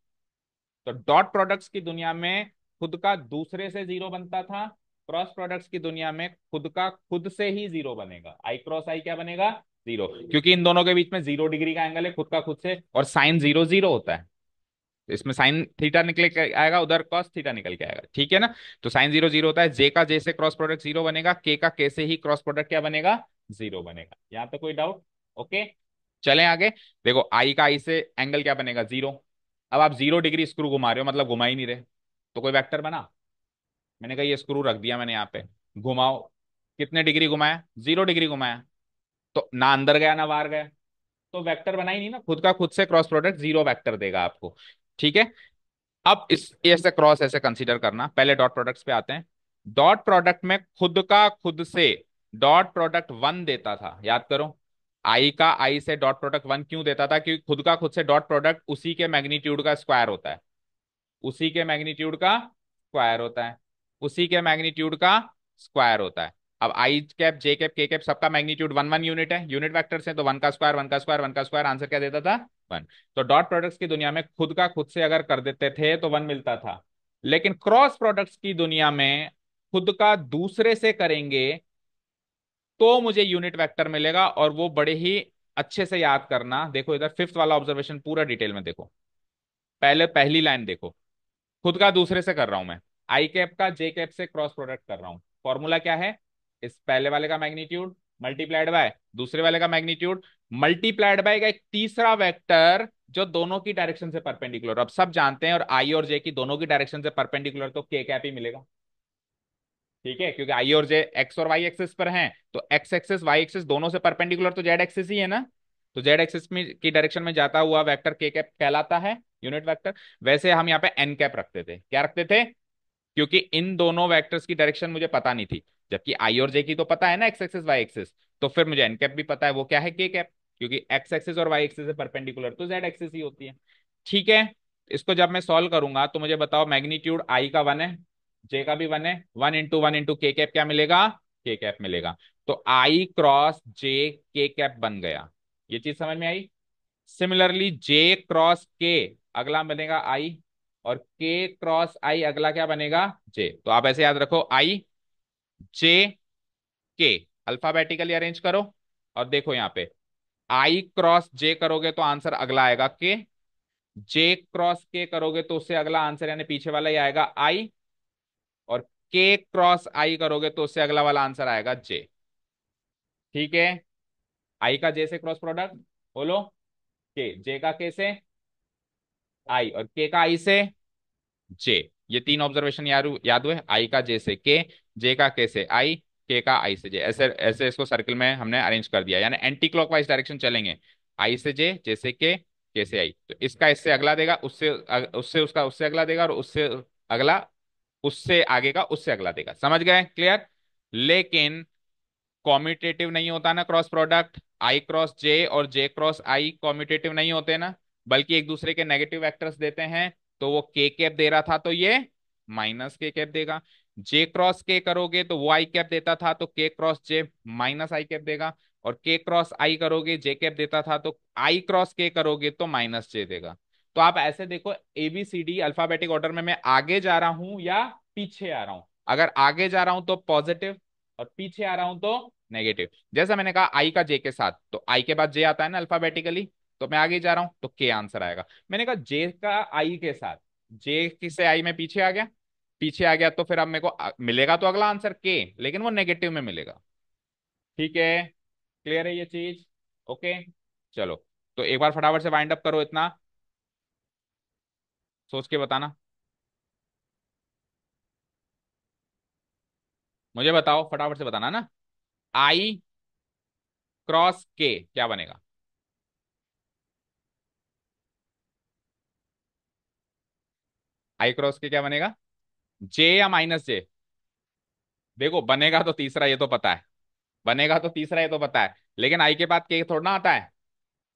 तो डॉट प्रोडक्ट्स की दुनिया में खुद का दूसरे से 0 बनता था, क्रॉस प्रोडक्ट्स की दुनिया में खुद का खुद से ही 0 बनेगा। आई क्रॉस आई क्या बनेगा? 0, क्योंकि इन दोनों के बीच में 0 डिग्री का एंगल है खुद का खुद से, और साइन 0 0 होता है, इसमें साइन थीटा निकल के आएगा, उधर कॉस थीटा निकल के आएगा। ठीक है ना? तो साइन 0 0 होता है, जे का जे से क्रॉस प्रोडक्ट 0 बनेगा, के का के से ही क्रॉस प्रोडक्ट क्या बनेगा? 0 बनेगा। यहाँ पे कोई डाउट? ओके, चलें आगे। देखो आई का आई से एंगल क्या बनेगा? 0। अब आप 0 डिग्री स्क्रू घुमा रहे हो, मतलब घुमा ही नहीं रहे, तो कोई वेक्टर बना? मैंने कहा ये स्क्रू रख दिया मैंने यहाँ पे, घुमाओ, कितने डिग्री घुमाया? 0 डिग्री घुमाया, तो ना अंदर गया ना बाहर गया, तो वेक्टर बना ही नहीं ना, खुद का खुद से क्रॉस प्रोडक्ट 0 वेक्टर देगा आपको। ठीक है। अब इस ऐसे क्रॉस ऐसे कंसीडर करना, पहले डॉट प्रोडक्ट्स पे आते हैं। डॉट प्रोडक्ट में खुद का खुद से डॉट प्रोडक्ट 1 देता था, याद करो। आई का आई से डॉट प्रोडक्ट 1 क्यों देता था? क्योंकि खुद का खुद से डॉट प्रोडक्ट उसी के मैग्नीट्यूड का स्क्वायर होता है, उसी के मैग्नीट्यूड का स्क्वायर होता है, उसी के मैग्नीट्यूड का स्क्वायर होता है। अब आई cap j cap k cap सबका मैग्नीट्यूड 1 1 यूनिट है, यूनिट वेक्टर्स हैं, तो 1 का स्क्वायर 1 का स्क्वायर 1 का स्क्वायर, आंसर क्या देता था? 1। तो डॉट प्रोडक्ट्स की दुनिया में खुद का खुद से अगर कर देते थे तो 1 मिलता था, लेकिन क्रॉस प्रोडक्ट्स की दुनिया में खुद का दूसरे से करेंगे तो मुझे यूनिट वेक्टर मिलेगा, और वो बड़े ही अच्छे से याद करना। देखो इधर फिफ्थ वाला ऑब्जर्वेशन पूरा डिटेल में देखो, पहले पहली लाइन देखो, खुद का दूसरे से कर रहा हूं मैं, आई कैप का जे कैप से क्रॉस प्रोडक्ट कर रहा हूं। फॉर्मूला क्या है, इस पहले वाले का मैग्नीट्यूड मल्टीप्लाइड बाय दूसरे वाले का मैग्नीट्यूड मल्टीप्लाइड बाय का एक तीसरा वेक्टर जो दोनों की डायरेक्शन से परपेंडिकुलर। अब सब जानते हैं और आई और जे की दोनों की डायरेक्शन से परपेंडिकुलर, तो के कैप ही मिलेगा। ठीक है, क्योंकि आई और जे एक्स और वाई एक्सिस पर हैं, तो एक्स एक्सिस वाई एक्सिस दोनों से परपेंडिकुलर तो जेड एक्सिस ही है ना। तो जेड एक्सिस में की डायरेक्शन में जाता हुआ वेक्टर के कैप कहलाता है यूनिट वेक्टर। वैसे हम यहाँ पे एन कैप रखते थे, क्या रखते थे, क्योंकि इन दोनों वेक्टर्स की डायरेक्शन मुझे पता नहीं थी, जबकि आई और जे की तो पता है ना, एक्स एक्सिस वाई एक्सिस। तो फिर मुझे एन कैप भी पता है, वो क्या है, के कैप, क्योंकि एक्स एक्सिस और वाई एक्सिस से परपेंडिकुलर तो जेड एक्सिस ही होती है। ठीक है, इसको जब मैं सॉल्व करूंगा तो मुझे बताओ, मैग्नीट्यूड आई का 1 है, जे का भी 1 है, 1 इंटू के कैप क्या मिलेगा, के कैप मिलेगा। तो आई क्रॉस जे के कैप बन गया। ये चीज समझ में आई। सिमिलरली जे क्रॉस के अगला बनेगा आई, और के क्रॉस आई अगला क्या बनेगा, जे। तो आप ऐसे याद रखो, आई जे के, अल्फाबेटिकली अरेंज करो। और देखो यहाँ पे आई क्रॉस जे करोगे तो आंसर अगला आएगा के, जे क्रॉस के करोगे तो उससे अगला आंसर यानी पीछे वाला ही आएगा आई, और के क्रॉस आई करोगे तो उससे अगला वाला आंसर आएगा जे। ठीक है, आई का जे से क्रॉस प्रोडक्ट बोलो, के जे का के से आई, और के का आई से जे। ये तीन ऑब्जर्वेशन याद याद हुए, आई का जे से के, जे का के से आई, के का आई से जे। ऐसे ऐसे इसको सर्कल में हमने अरेंज कर दिया, यानी एंटी क्लॉकवाइज डायरेक्शन चलेंगे, आई से जे से के से आई। तो इसका इससे अगला देगा, उससे उससे उसका उससे अगला देगा, और उससे अगला उससे आगे का उससे अगला देगा। समझ गए, क्लियर। लेकिन कॉम्यूटेटिव नहीं होता ना क्रॉस प्रोडक्ट, आई क्रॉस जे और जे क्रॉस आई कॉम्यूटेटिव नहीं होते ना, बल्कि एक दूसरे के नेगेटिव वेक्टर्स देते हैं। तो वो के कैप दे रहा था तो ये माइनस के कैप देगा, जे क्रॉस के करोगे तो वो आई कैप देता था तो के क्रॉस जे माइनस आई कैप देगा, और के क्रॉस आई करोगे जे कैप देता था तो आई क्रॉस के करोगे तो माइनस जे देगा। तो आप ऐसे देखो, एबीसीडी अल्फाबेटिक ऑर्डर में मैं आगे जा रहा हूं या पीछे आ रहा हूं। अगर आगे जा रहा हूं तो पॉजिटिव, और पीछे आ रहा हूं तो नेगेटिव। जैसा मैंने कहा आई का जे के साथ, तो आई के बाद जे आता है ना अल्फाबेटिकली, तो मैं आगे जा रहा हूं तो के आंसर आएगा। मैंने कहा जे का आई के साथ, जे से आई में पीछे आ गया, पीछे आ गया तो फिर अब मेरे को मिलेगा तो अगला आंसर के, लेकिन वो नेगेटिव में मिलेगा। ठीक है, क्लियर है ये चीज। ओके, चलो, तो एक बार फटाफट से वाइंड अप करो, इतना सोच के बताना, मुझे बताओ फटाफट से बताना ना। आई क्रॉस के क्या बनेगा, आई क्रॉस के क्या बनेगा, जे या माइनस जे। देखो बनेगा तो तीसरा, ये तो पता है, बनेगा तो तीसरा ये तो पता है, लेकिन आई के बाद के थोड़ा ना आता है,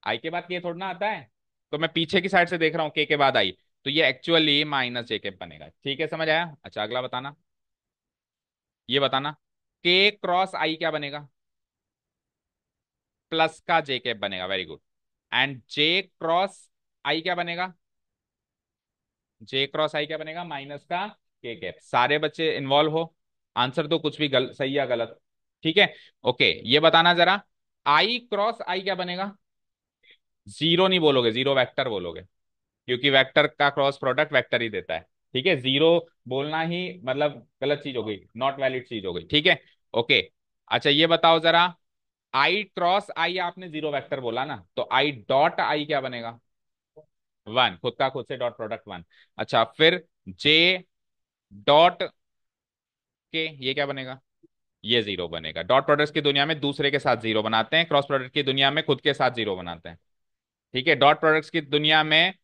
आई के बाद के थोड़ा ना आता है। तो मैं पीछे की साइड से देख रहा हूँ, के बाद आई, तो ये एक्चुअली माइनस जे के बनेगा। ठीक है, समझ आया। अच्छा अगला बताना, ये बताना, के क्रॉस आई क्या बनेगा, प्लस का जे कैप बनेगा, very good. And J cross I क्या बनेगा, जे क्रॉस आई क्या बनेगा, माइनस का के कैप। सारे बच्चे इन्वॉल्व हो, आंसर तो कुछ भी सही या गलत। ठीक है, ओके, ये बताना जरा, आई क्रॉस आई क्या बनेगा, जीरो नहीं बोलोगे, जीरो वेक्टर बोलोगे, क्योंकि वेक्टर का क्रॉस प्रोडक्ट वेक्टर ही देता है। ठीक है, जीरो बोलना ही मतलब गलत चीज हो गई, नॉट वैलिड चीज हो गई। ठीक है, ओके। अच्छा ये बताओ जरा, आई क्रॉस आई आपने जीरो वेक्टर बोला ना, तो आई डॉट आई क्या बनेगा, 1, खुद का खुद से डॉट प्रोडक्ट 1। अच्छा फिर जे डॉट के ये क्या बनेगा, ये जीरो बनेगा। डॉट प्रोडक्ट की दुनिया में दूसरे के साथ जीरो बनाते हैं, क्रॉस प्रोडक्ट की दुनिया में खुद के साथ जीरो बनाते हैं। ठीक है, डॉट प्रोडक्ट्स की दुनिया में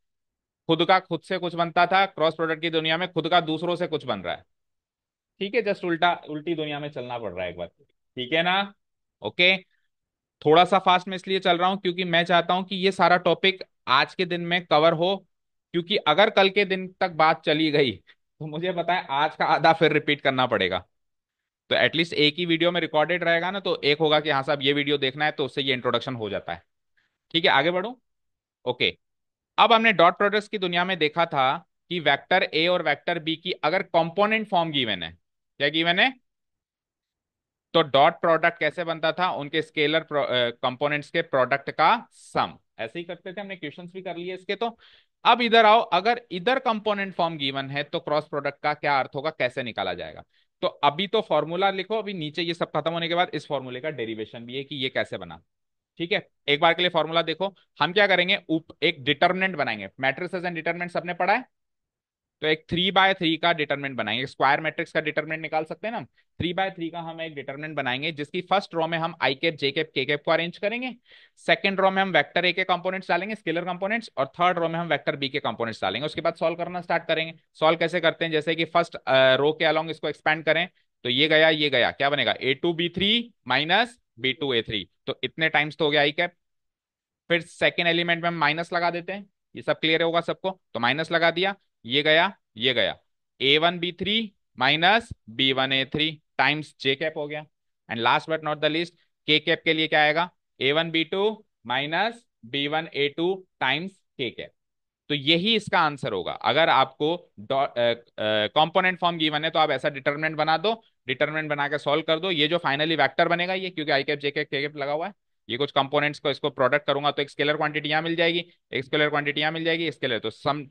खुद का खुद से कुछ बनता था, क्रॉस प्रोडक्ट की दुनिया में खुद का दूसरों से कुछ बन रहा है। ठीक है, जस्ट उल्टा उल्टी दुनिया में चलना पड़ रहा है एक बार। ठीक है ना, ओके। थोड़ा सा फास्ट में इसलिए चल रहा हूं क्योंकि मैं चाहता हूं कि ये सारा टॉपिक आज के दिन में कवर हो, क्योंकि अगर कल के दिन तक बात चली गई तो मुझे पता है आज का आधा फिर रिपीट करना पड़ेगा। तो एटलीस्ट एक ही वीडियो में रिकॉर्डेड रहेगा ना, तो एक होगा कि हाँ साहब ये वीडियो देखना है, तो उससे ये इंट्रोडक्शन हो जाता है। ठीक है, आगे बढ़ो। ओके, अब हमने डॉट प्रोडक्ट्स की दुनिया में देखा था कि वेक्टर ए और वेक्टर बी की अगर कंपोनेंट फॉर्म गिवन है, क्या गिवन है, तो डॉट प्रोडक्ट कैसे बनता था, उनके स्केलर कंपोनेंट्स के प्रोडक्ट का सम। ऐसे ही करते थे, हमने क्वेश्चंस भी कर लिए इसके। तो अब इधर आओ, अगर इधर कंपोनेंट फॉर्म गिवन है तो क्रॉस प्रोडक्ट का क्या अर्थ होगा, कैसे निकाला जाएगा। तो अभी तो फॉर्मूला लिखो, अभी नीचे ये सब खत्म होने के बाद इस फॉर्मूले का डेरिवेशन भी है कि ये कैसे बना। ठीक है, एक बार के लिए फॉर्मूला देखो। हम क्या करेंगे, एक डिटर्मिनेंट बनाएंगे, मैट्रिसेस एंड डिटर्मिनेंट सबने पढ़ा है। तो एक 3 बाय 3 का डिटरमिनेंट बनाएंगे, स्क्वायर मैट्रिक्स का डिटरमिनेंट निकाल सकते हैं ना हम। 3 बाय 3 का हम एक डिटरमिनेंट बनाएंगे, जिसकी फर्स्ट रो में हम आई cap j cap k cap को अरेंज करेंगे। सेकंड रो में हम वेक्टर ए के कंपोनेंट्स डालेंगे, स्केलर कंपोनेंट्स, और थर्ड रो में हम वेक्टर बी के कंपोनेंट्स डालेंगे। उसके बाद सॉल्व करना स्टार्ट करेंगे। सॉल्व कैसे करते हैं, जैसे कि फर्स्ट रो के अलोंग इसको एक्सपैंड करें, तो ये गया, क्या बनेगा, A2B3 माइनस B2A3, तो इतने टाइम्स तो हो गया आई कैप। फिर सेकेंड एलिमेंट में हम माइनस लगा देते हैं, ये सब क्लियर होगा सबको, तो माइनस लगा दिया, ये गया A1B3 माइनस B1A3 टाइम्स जे कैप हो गया। And last but not the least, के कैप के लिए क्या आएगा, A1B2 माइनस B1A2 टाइम्स के कैप। तो यही इसका आंसर होगा। अगर आपको कंपोनेंट फॉर्म गिवन है तो आप ऐसा डिटरमिनेंट बना दो, डिटरमिनेंट बना के सॉल्व कर दो। ये जो फाइनली वेक्टर बनेगा ये, क्योंकि आई cap j cap k cap लगा हुआ है, ये कुछ कंपोनेंट्स को इसको प्रोडक्ट करूंगा तो एक स्केलर क्वांटिटी यहाँ मिल जाएगी, एक स्केलर क्वांटिटी यहाँ मिल जाएगी, स्केलर तो some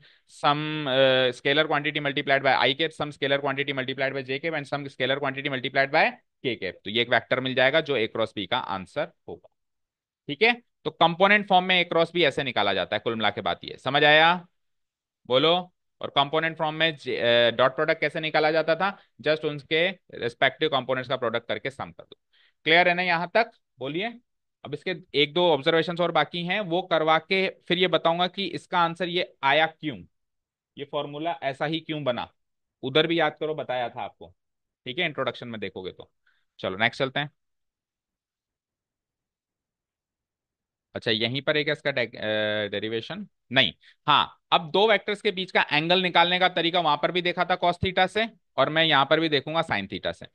scalar quantity multiplied by i cap, some scalar quantity multiplied by j cap, and some scalar quantity multiplied by k cap. तो ये एक वेक्टर मिल जाएगा जो ए क्रॉस बी का आंसर होगा। ठीक है, तो कंपोनेंट फॉर्म में ए क्रॉस बी ऐसे निकाला जाता है। कुल मिला के बात ये समझ आया, बोलो। और कंपोनेंट फॉर्म में डॉट प्रोडक्ट कैसे निकाला जाता था, जस्ट उनके रिस्पेक्टिव कंपोनेंट्स का प्रोडक्ट करके सम कर दो। क्लियर है ना यहाँ तक, बोलिए। अब इसके एक दो ऑब्जर्वेशंस और बाकी हैं, वो करवा के फिर ये बताऊंगा कि इसका आंसर ये आया क्यों, ये फॉर्मूला ऐसा ही क्यों बना। उधर भी याद करो, बताया था आपको। ठीक है, इंट्रोडक्शन में देखोगे तो। चलो नेक्स्ट चलते हैं। अच्छा, यहीं पर एक इसका डेरिवेशन नहीं। हाँ, अब दो वेक्टर्स के बीच का एंगल निकालने का तरीका वहां पर भी देखा था कॉस थीटा से, और मैं यहां पर भी देखूंगा साइन थीटा से।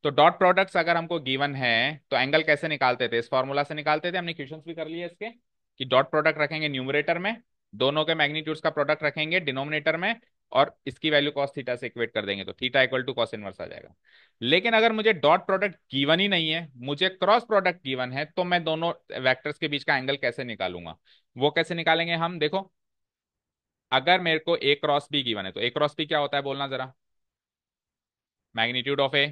तो डॉट प्रोडक्ट्स अगर हमको गिवन है तो एंगल कैसे निकालते थे, इस फॉर्मूला से निकालते थे। हमने क्वेश्चंस भी कर लिए इसके, कि डॉट प्रोडक्ट रखेंगे न्यूमरेटर में, दोनों के मैग्नीट्यूड्स का प्रोडक्ट रखेंगे डिनोमिनेटर में, और इसकी वैल्यू कॉस थीटा से इक्वेट कर देंगे, तो theta equal to cos inverse आ जाएगा। लेकिन अगर मुझे डॉट प्रोडक्ट गिवन ही नहीं है, मुझे क्रॉस प्रोडक्ट गिवन है, तो मैं दोनों वेक्टर्स के बीच का एंगल कैसे निकालूंगा। वो कैसे निकालेंगे हम, देखो। अगर मेरे को ए क्रॉस बी गिवन है, तो ए क्रॉस बी क्या होता है बोलना जरा, magnitude of A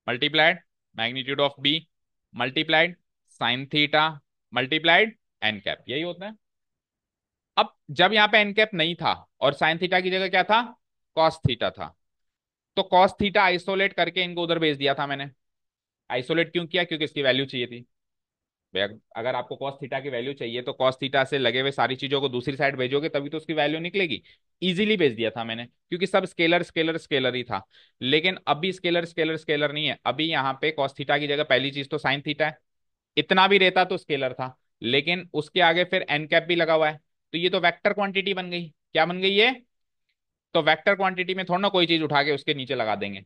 multiplied magnitude of B multiplied sine theta multiplied n cap, यही होता है। अब जब यहाँ पे एन कैप नहीं था और साइन थीटा की जगह क्या था, कॉस थीटा था, तो कॉस थीटा आइसोलेट करके इनको उधर भेज दिया था मैंने। आइसोलेट क्यों किया, क्योंकि इसकी वैल्यू चाहिए थी। भाई, अगर आपको कॉस थीटा की वैल्यू चाहिए तो कॉस थीटा से लगे हुए सारी चीजों को दूसरी साइड भेजोगे, तभी तो उसकी वैल्यू निकलेगी। इजीली भेज दिया था मैंने, क्योंकि सब स्केलर स्केलर स्केलर ही था। लेकिन अभी स्केलर स्केलर स्केलर नहीं है, अभी यहाँ पे कॉस थीटा की जगह पहली चीज तो साइन थीटा है। इतना भी रहता तो स्केलर था, लेकिन उसके आगे फिर एन कैप भी लगा हुआ है, तो ये तो वेक्टर क्वांटिटी बन गई। क्या बन गई ये, तो वेक्टर क्वांटिटी में थोड़ा ना कोई चीज उठा के उसके नीचे लगा देंगे,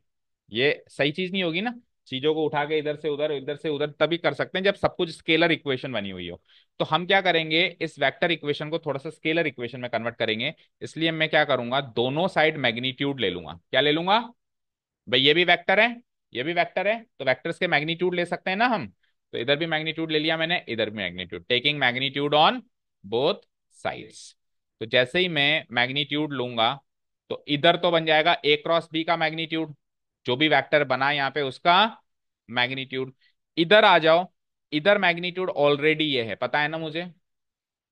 ये सही चीज नहीं होगी ना। चीजों को उठा के इधर से उधर, इधर से उधर तभी कर सकते हैं जब सब कुछ स्केलर इक्वेशन बनी हुई हो। तो हम क्या करेंगे, इस वेक्टर इक्वेशन को थोड़ा सा स्केलर इक्वेशन में कन्वर्ट करेंगे। इसलिए मैं क्या करूंगा, दोनों साइड मैग्नीट्यूड ले लूंगा। क्या ले लूंगा भाई, ये भी वेक्टर है, ये भी वेक्टर है, तो वेक्टर्स के मैग्नीट्यूड ले सकते हैं ना हम। तो इधर भी मैग्नीट्यूड ले लिया मैंने, इधर भी magnitude, taking magnitude on both sides. तो जैसे ही मैं मैग्नीट्यूड लूंगा, तो इधर तो बन जाएगा ए क्रॉस बी का मैग्नीट्यूड, जो भी वेक्टर बना यहाँ पे उसका मैग्नीट्यूड। इधर आ जाओ, इधर मैग्नीट्यूड ऑलरेडी ये है, पता है ना मुझे।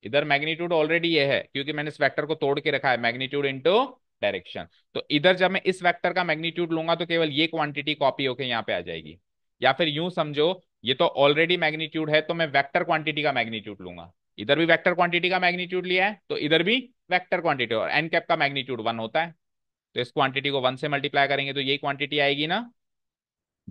इधर मैग्नीट्यूड ऑलरेडी ये है, क्योंकि मैंने इस वेक्टर को तोड़ के रखा है, मैग्नीट्यूड इनटू डायरेक्शन। तो इधर जब मैं इस वेक्टर का मैग्नीट्यूड लूंगा तो केवल ये क्वांटिटी कॉपी होके यहाँ पे आ जाएगी। या फिर यूं समझो, ये तो ऑलरेडी मैग्नीट्यूड है, तो मैं वेक्टर क्वांटिटी का मैग्नीट्यूड लूंगा। इधर भी वेक्टर क्वांटिटी का मैग्नीट्यूड लिया है, तो इधर भी वेक्टर क्वांटिटी, और एन कैप का मैग्नीट्यूड 1 होता है, तो इस क्वांटिटी को 1 से मल्टीप्लाई करेंगे तो यही क्वांटिटी आएगी ना।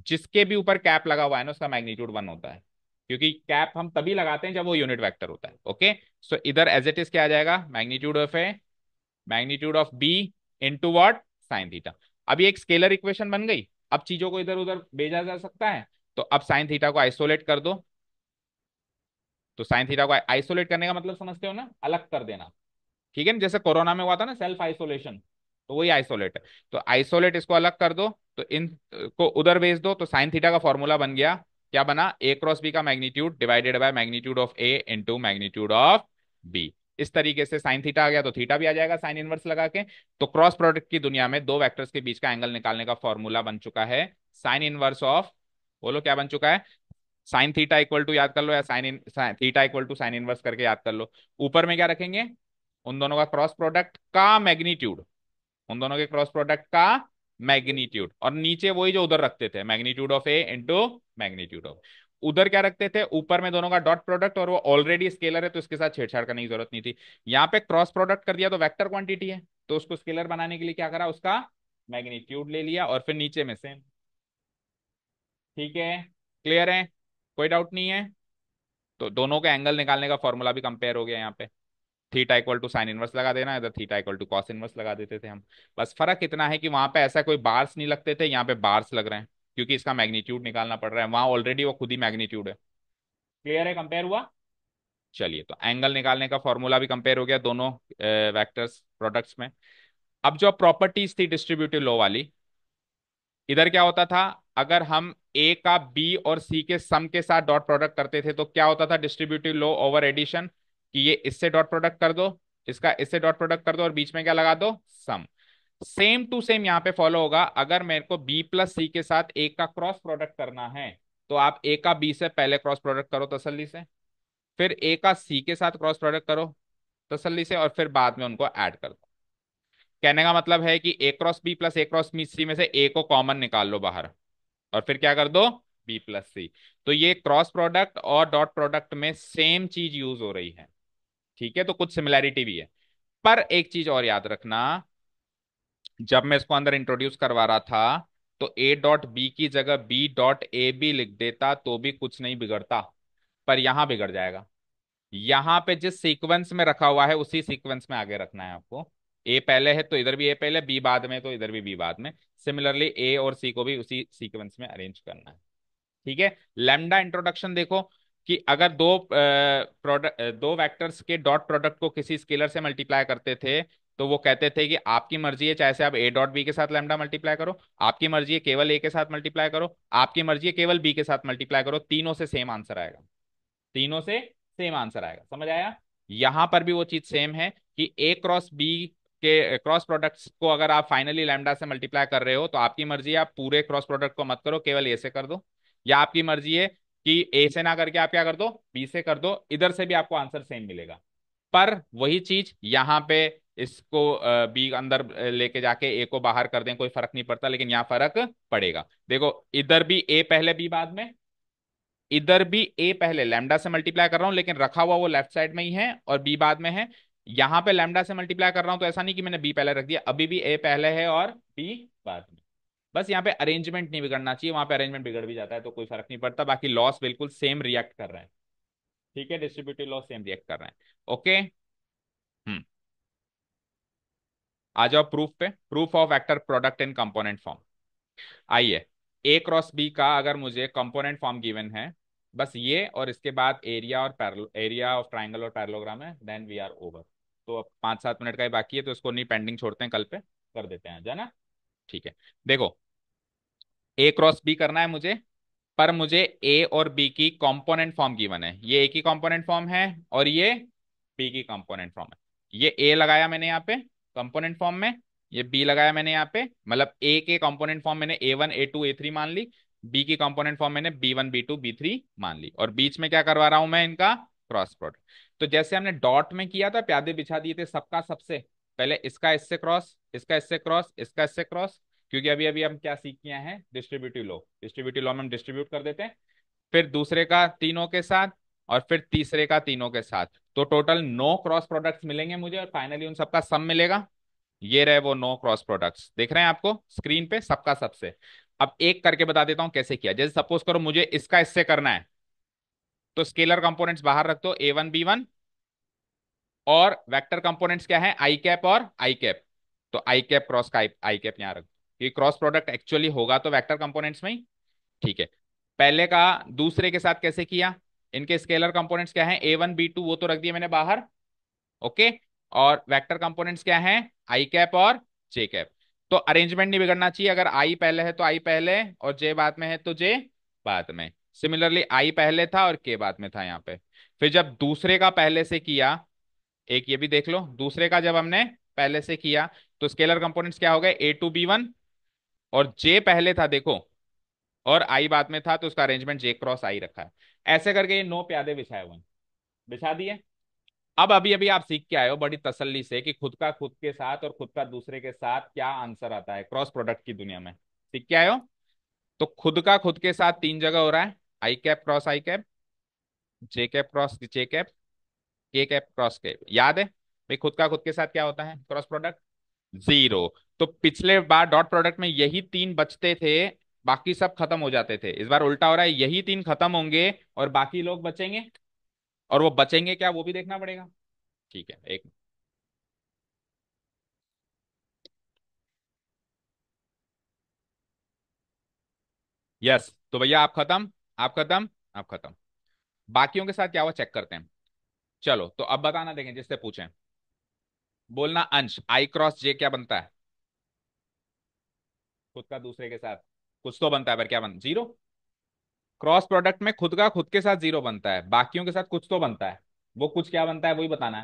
जिसके भी ऊपर कैप लगा हुआ है ना, उसका मैग्नीट्यूड 1 होता है, क्योंकि कैप हम तभी लगाते हैं जब वो यूनिट वेक्टर होता है। ओके, सो इधर एज इट इज क्या आ जाएगा, magnitude of A magnitude of B into what, sine theta. अब ये एक स्केलर इक्वेशन बन गई, अब चीजों को इधर उधर भेजा जा सकता है। तो अब साइन थीटा को आइसोलेट कर दो, तो साइन थीटा को आइसोलेट करने का मतलब समझते हो ना, अलग कर देना। ठीक है ना, जैसे कोरोना में हुआ था ना सेल्फ आइसोलेशन, तो वही आइसोलेट है। तो आइसोलेट इसको अलग कर दो, तो इन को उधर भेज दो, तो साइन थीटा का फॉर्मूला बन गया, क्या बना, ए क्रॉस बी का magnitude divided by magnitude of A into magnitude of B. इस तरीके से साइन थीटा आ गया तो थीटा भी आ जाएगा साइन इनवर्स लगा के। तो क्रॉस प्रोडक्ट की दुनिया में दो वेक्टर्स के बीच का एंगल निकालने का फॉर्मूला बन चुका है साइन इनवर्स ऑफ, बोलो क्या बन चुका है, साइन थीटा इक्वल टू याद कर लो, या theta equal to sine inverse करके याद कर लो। ऊपर में क्या रखेंगे, उन दोनों का क्रॉस प्रोडक्ट का मैग्नीट्यूड, उन दोनों के क्रॉस प्रोडक्ट का मैग्नीट्यूड, और नीचे वही जो उधर रखते थे, magnitude of A into magnitude of, उधर क्या रखते थे, ऊपर में दोनों का डॉट प्रोडक्ट, और वो ऑलरेडी स्केलर है तो इसके साथ छेड़छाड़ करने की जरूरत नहीं थी। यहाँ पे क्रॉस प्रोडक्ट कर दिया तो वेक्टर क्वांटिटी है, तो उसको स्केलर बनाने के लिए क्या करा, उसका मैग्नीट्यूड ले लिया, और फिर नीचे में सेम। ठीक है, क्लियर है, कोई डाउट नहीं है। तो दोनों के एंगल निकालने का फॉर्मूला भी कंपेयर हो गया यहाँ पे। Theta equal to sine inverse लगा देना, इधर theta equal to cos inverse लगा देते थे हम। बस फर्क इतना है कि वहां पे ऐसा कोई बार्स नहीं लगते थे, यहाँ पे बार्स लग रहे हैं, क्योंकि इसका मैग्नीट्यूड निकालना पड़ रहा है, वहां ऑलरेडी वो खुद ही मैग्नीट्यूड है। क्लियर है, कंपेयर हुआ। चलिए, तो एंगल निकालने का फॉर्मूला भी कंपेयर हो गया दोनों वेक्टर्स प्रोडक्ट्स में। अब जो प्रॉपर्टीज थी डिस्ट्रीब्यूटिव लॉ वाली, इधर क्या होता था, अगर हम ए का बी और सी के सम के साथ डॉट प्रोडक्ट करते थे तो क्या होता था, डिस्ट्रीब्यूटिव लॉ ओवर एडिशन, कि ये इससे डॉट प्रोडक्ट कर दो, इसका इससे डॉट प्रोडक्ट कर दो, और बीच में क्या लगा दो, सम। सेम टू सेम यहाँ पे फॉलो होगा, अगर मेरे को बी प्लस सी के साथ ए का क्रॉस प्रोडक्ट करना है तो आप ए का बी से पहले क्रॉस प्रोडक्ट करो तसल्ली से, फिर ए का सी के साथ क्रॉस प्रोडक्ट करो तसल्ली से, और फिर बाद में उनको ऐड कर दो। कहने का मतलब है कि ए क्रॉस बी प्लस ए क्रॉस सी में से ए को कॉमन निकाल लो बाहर, और फिर क्या कर दो, बी प्लस सी। तो ये क्रॉस प्रोडक्ट और डॉट प्रोडक्ट में सेम चीज यूज हो रही है। ठीक है, तो कुछ सिमिलैरिटी भी है। पर एक चीज और याद रखना, जब मैं इसको अंदर इंट्रोड्यूस करवा रहा था तो ए डॉट बी की जगह बी डॉट ए बी लिख देता तो भी कुछ नहीं बिगड़ता, पर यहां बिगड़ जाएगा। यहां पे जिस सीक्वेंस में रखा हुआ है उसी सीक्वेंस में आगे रखना है आपको। ए पहले है तो इधर भी ए पहले, बी बाद में तो इधर भी बी बाद में। सिमिलरली ए और सी को भी उसी सीक्वेंस में अरेंज करना है। ठीक है, लैम्डा इंट्रोडक्शन देखो, कि अगर दो वेक्टर्स के डॉट प्रोडक्ट को किसी स्केलर से मल्टीप्लाई करते थे तो वो कहते थे कि आपकी मर्जी है, चाहे से आप ए डॉट बी के साथ लैम्डा मल्टीप्लाई करो, आपकी मर्जी है केवल ए के साथ मल्टीप्लाई करो, आपकी मर्जी है केवल बी के साथ मल्टीप्लाई करो, तीनों से सेम आंसर आएगा, तीनों से सेम आंसर आएगा। समझ आया। यहां पर भी वो चीज सेम है कि ए क्रॉस बी के क्रॉस प्रोडक्ट्स को अगर आप फाइनली लैम्डा से मल्टीप्लाई कर रहे हो तो आपकी मर्जी है, आप पूरे क्रॉस प्रोडक्ट को मत करो, केवल ए से कर दो, या आपकी मर्जी है कि ए से ना करके आप क्या कर दो, बी से कर दो, इधर से भी आपको आंसर सेम मिलेगा। पर वही चीज यहाँ पे, इसको बी अंदर लेके जाके ए को बाहर कर दें कोई फर्क नहीं पड़ता, लेकिन यहाँ फर्क पड़ेगा। देखो, इधर भी ए पहले बी बाद में, इधर भी ए पहले लैम्डा से मल्टीप्लाई कर रहा हूं लेकिन रखा हुआ वो लेफ्ट साइड में ही है, और बी बाद में है। यहां पे लैम्डा से मल्टीप्लाई कर रहा हूं तो ऐसा नहीं कि मैंने बी पहले रख दिया, अभी भी ए पहले है और बी बाद में। बस यहाँ पे अरेंजमेंट नहीं बिगड़ना चाहिए, वहां पे अरेंजमेंट बिगड़ भी जाता है तो कोई फर्क नहीं पड़ता, बाकी लॉस बिल्कुल सेम रिएक्ट कर रहे हैं। ठीक है, डिस्ट्रीब्यूटिव लॉस सेम रिएक्ट कर रहे हैं। ओके। हम्म। आ जाओ प्रूफ पे, proof of vector product in component form. आइए, ए क्रॉस बी का अगर मुझे कंपोनेंट फॉर्म गिवन है, बस ये और इसके बाद एरिया और पैरेलल, एरिया ऑफ ट्राइंगल और पैरेललोग्राम है, देन वी आर ओवर। तो अब 5-7 मिनट का ही बाकी है तो इसको नहीं, पेंडिंग छोड़ते हैं, कल पे कर देते हैं, है ना। ठीक है, देखो, ए क्रॉस बी करना है मुझे, पर मुझे ए और बी की कंपोनेंट फॉर्म गिवन है, ये ए की कंपोनेंट फॉर्म है और ये बी की कंपोनेंट फॉर्म है। ये ए लगाया मैंने यहाँ पे कंपोनेंट फॉर्म में, ये बी लगाया मैंने यहाँ पे, मतलब ए के कंपोनेंट फॉर्म मैंने A1 A2 A3 मान ली, बी की कंपोनेंट फॉर्म मैंने B1 B2 B3 मान ली, और बीच में क्या करवा रहा हूं मैं, इनका क्रॉस प्रोडक्ट। तो जैसे हमने डॉट में किया था, प्यादे बिछा दिए थे सबका सबसे पहले, इसका इससे क्रॉस, इसका इससे क्रॉस, इसका इससे क्रॉस, क्योंकि अभी अभी हम क्या सीख किए हैं, डिस्ट्रीब्यूटिव लॉ, डिस्ट्रीब्यूटिव लॉ में हम डिस्ट्रीब्यूट कर देते हैं, फिर दूसरे का तीनों के साथ, और फिर तीसरे का तीनों के साथ। तो टोटल 9 क्रॉस प्रोडक्ट्स मिलेंगे मुझे, और फाइनली उन सबका सम मिलेगा। ये रहे वो 9 क्रॉस प्रोडक्ट्स, देख रहे हैं आपको स्क्रीन पे सबका सबसे। अब एक करके बता देता हूं कैसे किया। जैसे सपोज करो मुझे इसका इससे करना है, तो स्केलर कंपोनेंट्स बाहर रख दो, A1 B1, और वेक्टर कंपोनेंट्स क्या है, आई कैप और आई कैप। तो आई कैप क्रॉस का आई कैप यहाँ रख दो, ये क्रॉस प्रोडक्ट एक्चुअली होगा तो वेक्टर कंपोनेंट्स में ही। ठीक है, पहले का दूसरे के साथ कैसे किया, इनके स्केलर कंपोनेंट्स क्या है, A1 B2 वो तो रख दिया मैंने बाहर। ओके, और वेक्टर कंपोनेंट्स क्या हैं, आई कैप और जे कैप। तो अरेंजमेंट नहीं बिगड़ना चाहिए, अगर आई पहले है तो आई पहले, और जे बाद में है तो जे बाद में। सिमिलरली आई पहले था और के बाद में था यहाँ पे। फिर जब दूसरे का पहले से किया एक ये भी देख लो, दूसरे का जब हमने पहले से किया तो स्केलर कंपोनेंट्स क्या हो गए, A2B1, और जे पहले था देखो, और आई बाद में था, तो उसका अरेंजमेंट जे क्रॉस आई रखा है। ऐसे करके ये 9 प्यादे बिछाए हुए हैं, बिछा दिए। अब अभी अभी आप सीख के आए हो बड़ी तसल्ली से कि खुद का खुद के साथ और खुद का दूसरे के साथ क्या आंसर आता है क्रॉस प्रोडक्ट की दुनिया में, सीख के आए हो। तो खुद का खुद के साथ 3 जगह हो रहा है, आई कैप क्रॉस आई कैप, जे कैप क्रॉस जे cap, k cap cross cap, याद है भाई खुद का खुद के साथ क्या होता है क्रॉस प्रोडक्ट, जीरो। तो पिछले बार डॉट प्रोडक्ट में यही 3 बचते थे, बाकी सब खत्म हो जाते थे। इस बार उल्टा हो रहा है, यही 3 खत्म होंगे और बाकी लोग बचेंगे, और वो बचेंगे क्या वो भी देखना पड़ेगा। ठीक है, एक, यस, तो भैया आप खत्म, आप खत्म, आप खत्म। बाकियों के साथ क्या हुआ चेक करते हैं। चलो तो अब बताना, देखें जिससे पूछें, बोलना अंश आई क्रॉस जे क्या बनता है, खुद का दूसरे के साथ कुछ तो बनता है, पर क्या बन, जीरो। क्रॉस प्रोडक्ट में खुद का खुद के साथ जीरो बनता है, बाकियों के साथ कुछ तो बनता है, वो कुछ क्या बनता है वही बताना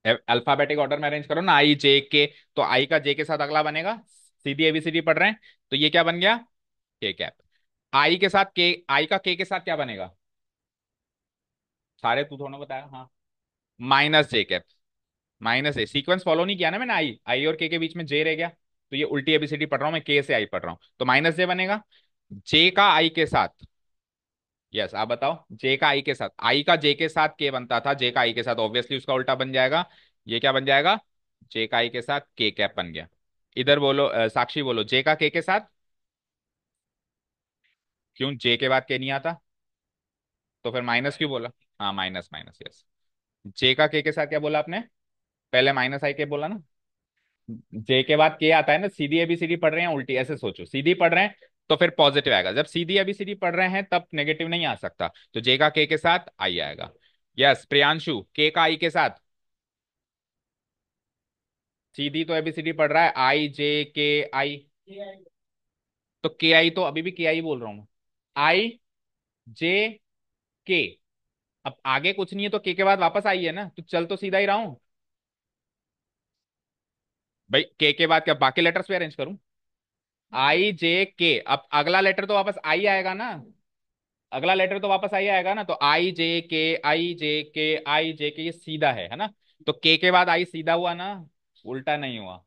है। अल्फाबेटिक ऑर्डर में अरेंज करो ना, आई जे के, तो आई का जे के साथ अगला बनेगा, सीधी एबीसीडी पढ़ रहे हैं, तो ये क्या बन गया, के कैप। आई के साथ के, आई का के साथ क्या बनेगा, सारे तू थोड़ा बताया, हाँ, माइनस जे कैप, माइनस ए, सीक्वेंस फॉलो नहीं किया ना मैंने, आई आई और के बीच में जे रह गया, तो ये उल्टी एबीसीडी पढ़ रहा हूं मैं, के से आई पढ़ रहा हूं, तो माइनस जे बनेगा। जे का आई के साथ, यस आप बताओ, जे का आई के साथ, आई का जे के साथ के बनता था, जे का आई के साथ ऑब्वियसली उसका उल्टा बन जाएगा, ये क्या बन जाएगा, जे का आई के साथ के कैप बन गया। इधर बोलो साक्षी बोलो, जे का के साथ, क्यों जे के बाद के नहीं आता, तो फिर माइनस क्यों बोला, हाँ माइनस माइनस, यस। जे का के साथ क्या बोला आपने, पहले माइनस आई के बोला ना, जे के बाद के आता है ना, सीधी एबीसीडी पढ़ रहे हैं उल्टी, ऐसे सोचो, सीधी पढ़ रहे हैं तो फिर पॉजिटिव आएगा, जब सीधी एबीसीडी पढ़ रहे हैं तब नेगेटिव नहीं आ सकता, तो जे का के साथ आई आएगा। यस प्रियांशु, के का आई के साथ, सीधी तो एबीसीडी पढ़ रहा है, आई जे के आई, तो के आई तो अभी भी के आई बोल रहा हूँ, आई जे के, अब आगे कुछ नहीं है तो के बाद वापस आई है ना, तो चल तो सीधा ही रहा हूं भाई, के बाद क्या बाकी लेटर्स पे अरेंज करूं, आई जे के, अब अगला लेटर तो वापस आई आएगा ना, अगला लेटर तो वापस आई आएगा ना, तो आई जे के आई जे के आई जे के, ये सीधा है ना, तो के बाद आई सीधा हुआ ना, उल्टा नहीं हुआ।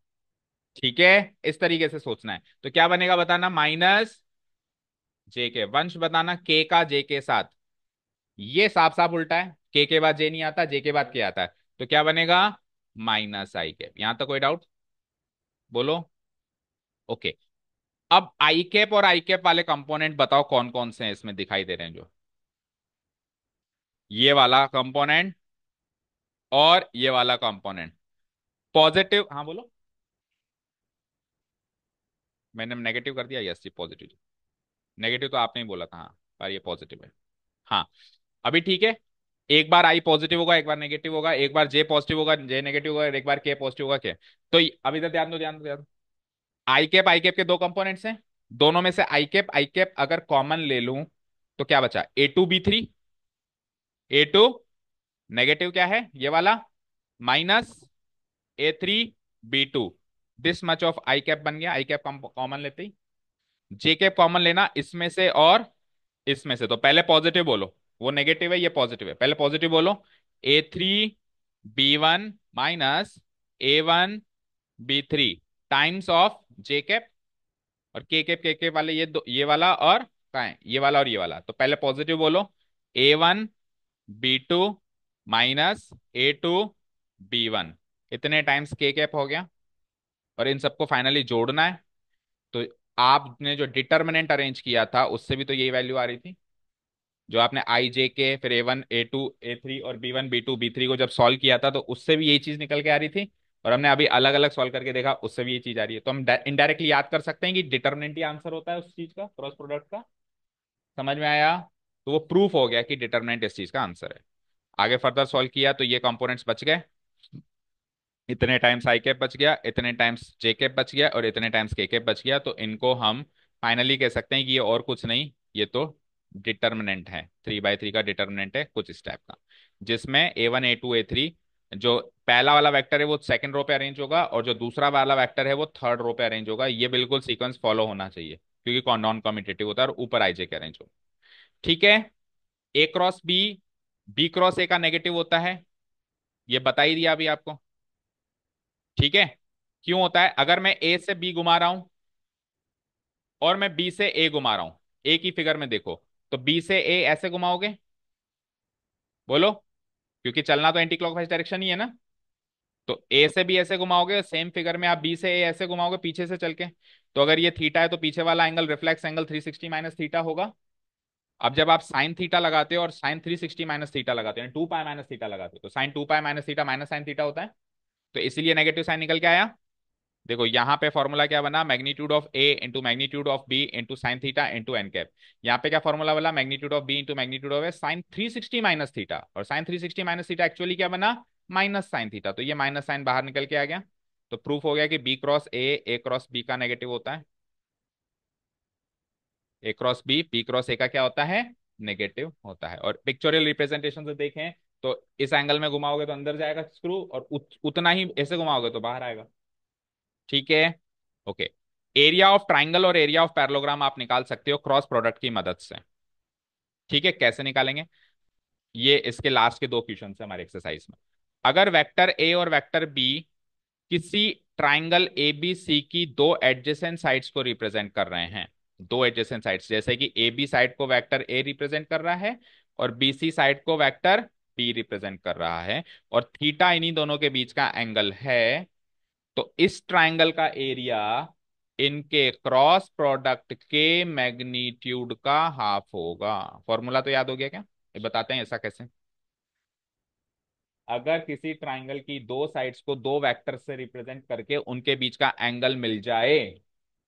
ठीक है, इस तरीके से सोचना है, तो क्या बनेगा बताना, माइनस जे के, वंश बताना के का जे के साथ, ये साफ साफ उल्टा है, के बाद जे नहीं आता, जे के बाद के आता है, तो क्या बनेगा, माइनस आई कैप। यहां तक कोई डाउट, बोलो। ओके, अब आई कैप और आई कैप वाले कंपोनेंट बताओ कौन कौन से हैं इसमें दिखाई दे रहे हैं जो, ये वाला कंपोनेंट और ये वाला कंपोनेंट, पॉजिटिव, हाँ बोलो, मैंने नेगेटिव कर दिया, यस जी पॉजिटिव, नेगेटिव तो आपने ही बोला था, हाँ पर ये पॉजिटिव है, हाँ अभी ठीक है। एक बार आई पॉजिटिव होगा, एक बार नेगेटिव होगा, एक बार जे पॉजिटिव होगा, जे नेगेटिव होगा, एक बार के पॉजिटिव होगा, के, तो अभी तक ध्यान दो ध्यान दो ध्यान दो, आई कैप के दो कंपोनेंट्स हैं, दोनों में से आई कैप अगर कॉमन ले लूं तो क्या बचा, A2B3, A2 नेगेटिव क्या है ये वाला, minus A3B2, this much of I cap बन गया, आई कैप कॉमन लेते ही, जे कैप कॉमन लेना इसमें से और इसमें से, तो पहले पॉजिटिव बोलो, वो नेगेटिव है ये पॉजिटिव है, पहले पॉजिटिव बोलो, A3B1 minus A1B3 times of J cap, और के वाले ये दो, ये वाला और कहाँ है, ये वाला और ये वाला, तो पहले पॉजिटिव बोलो, A1B2 माइनस A2B1, इतने टाइम्स के कैप हो गया, और इन सबको फाइनली जोड़ना है, तो आपने जो डिटर्मिनेंट अरेंज किया था उससे भी तो यही वैल्यू आ रही थी, जो आपने आई जे के फिर A1 A2 A3 और B1 B2 B3 को जब सॉल्व किया था तो उससे भी यही चीज निकल के आ रही थी, और हमने अभी अलग अलग सॉल्व करके देखा उससे भी ये चीज आ रही है, तो हम इनडायरेक्टली याद कर सकते हैं कि डिटर्मिनेंट ही आंसर होता है उस चीज का, क्रॉस प्रोडक्ट का। समझ में आया, तो वो प्रूफ हो गया कि डिटर्मिनेंट इस चीज का आंसर है। आगे फर्दर सॉल्व किया तो ये कंपोनेंट्स बच गए, इतने टाइम्स आई कैप बच गया, इतने टाइम्स जे कैप बच गया, और इतने टाइम्स के कैप बच गया, तो इनको हम फाइनली कह सकते हैं कि ये और कुछ नहीं, ये तो डिटर्मिनेंट है, 3/3 का डिटर्मिनेंट है कुछ इस टाइप का। जिसमें A1 A2 A3, जो पहला वाला वेक्टर है वो सेकंड रो पे अरेंज होगा और जो दूसरा वाला वेक्टर है वो थर्ड रो पे अरेंज होगा। ये बिल्कुल सीक्वेंस फॉलो होना चाहिए क्योंकि नॉन कम्यूटेटिव होता है और ऊपर आईजे के अरेंज होगा। ठीक है। A cross B cross A का नेगेटिव होता है, ये बता ही दिया अभी आपको। ठीक है। क्यों होता है? अगर मैं A से B घुमा रहा हूं और मैं B से A घुमा रहा हूं, एक ही फिगर में देखो, तो B से A ऐसे घुमाओगे, बोलो, क्योंकि चलना तो एंटी क्लॉकवाइज डायरेक्शन ही है ना। तो A से B ऐसे घुमाओगे, सेम फिगर में आप B से A ऐसे घुमाओगे पीछे से चल के, तो अगर ये थीटा है तो पीछे वाला angle reflex angle 360 minus theta होगा। अब जब आप साइन थीटा लगाते हो और साइन 360 माइनस थीटा लगाते हो, 2 पाई माइनस थीटा लगाते हो, तो sine 2 pi minus theta minus sine theta होता है। तो इसीलिए नेगेटिव साइन निकल के आया। देखो यहाँ पे फॉर्मूला क्या बना, magnitude of A into magnitude of B into sine theta into n cap. यहाँ पे क्या फॉर्मूला बना, magnitude of B into magnitude of A sine 360 minus theta, और साइन 360 माइनस थीटा एक्चुअली क्या बना, माइनस साइन थीटा। तो ये minus sign बाहर निकल के आ गया। तो प्रूफ हो गया कि B क्रॉस A का नेगेटिव होता है, B क्रॉस A का क्या होता है, नेगेटिव होता है। और पिक्चोरियल रिप्रेजेंटेशन से देखें तो इस एंगल में घुमाओगे तो अंदर जाएगा स्क्रू, और उतना ही ऐसे घुमाओगे तो बाहर आएगा। ठीक है। ओके। एरिया ऑफ ट्राइंगल और एरिया ऑफ पैरेललोग्राम आप निकाल सकते हो क्रॉस प्रोडक्ट की मदद से। ठीक है, कैसे निकालेंगे? ये इसके लास्ट के दो क्वेश्चन है हमारे एक्सरसाइज में। अगर वेक्टर ए और वेक्टर बी किसी ट्राइंगल ए बी सी की दो एडजेसेंट साइड्स को रिप्रेजेंट कर रहे हैं, दो एडजेसेंट साइड्स, जैसे कि ए बी साइड को वेक्टर ए रिप्रेजेंट कर रहा है और बी सी साइड को वेक्टर बी रिप्रेजेंट कर रहा है, और थीटा इन्हीं दोनों के बीच का एंगल है, तो इस ट्राइंगल का एरिया इनके क्रॉस प्रोडक्ट के मैग्नीट्यूड का हाफ होगा। फॉर्मूला तो याद हो गया क्या? ये बताते हैं ऐसा कैसे। अगर किसी ट्राइंगल की दो साइड्स को दो वेक्टर से रिप्रेजेंट करके उनके बीच का एंगल मिल जाए,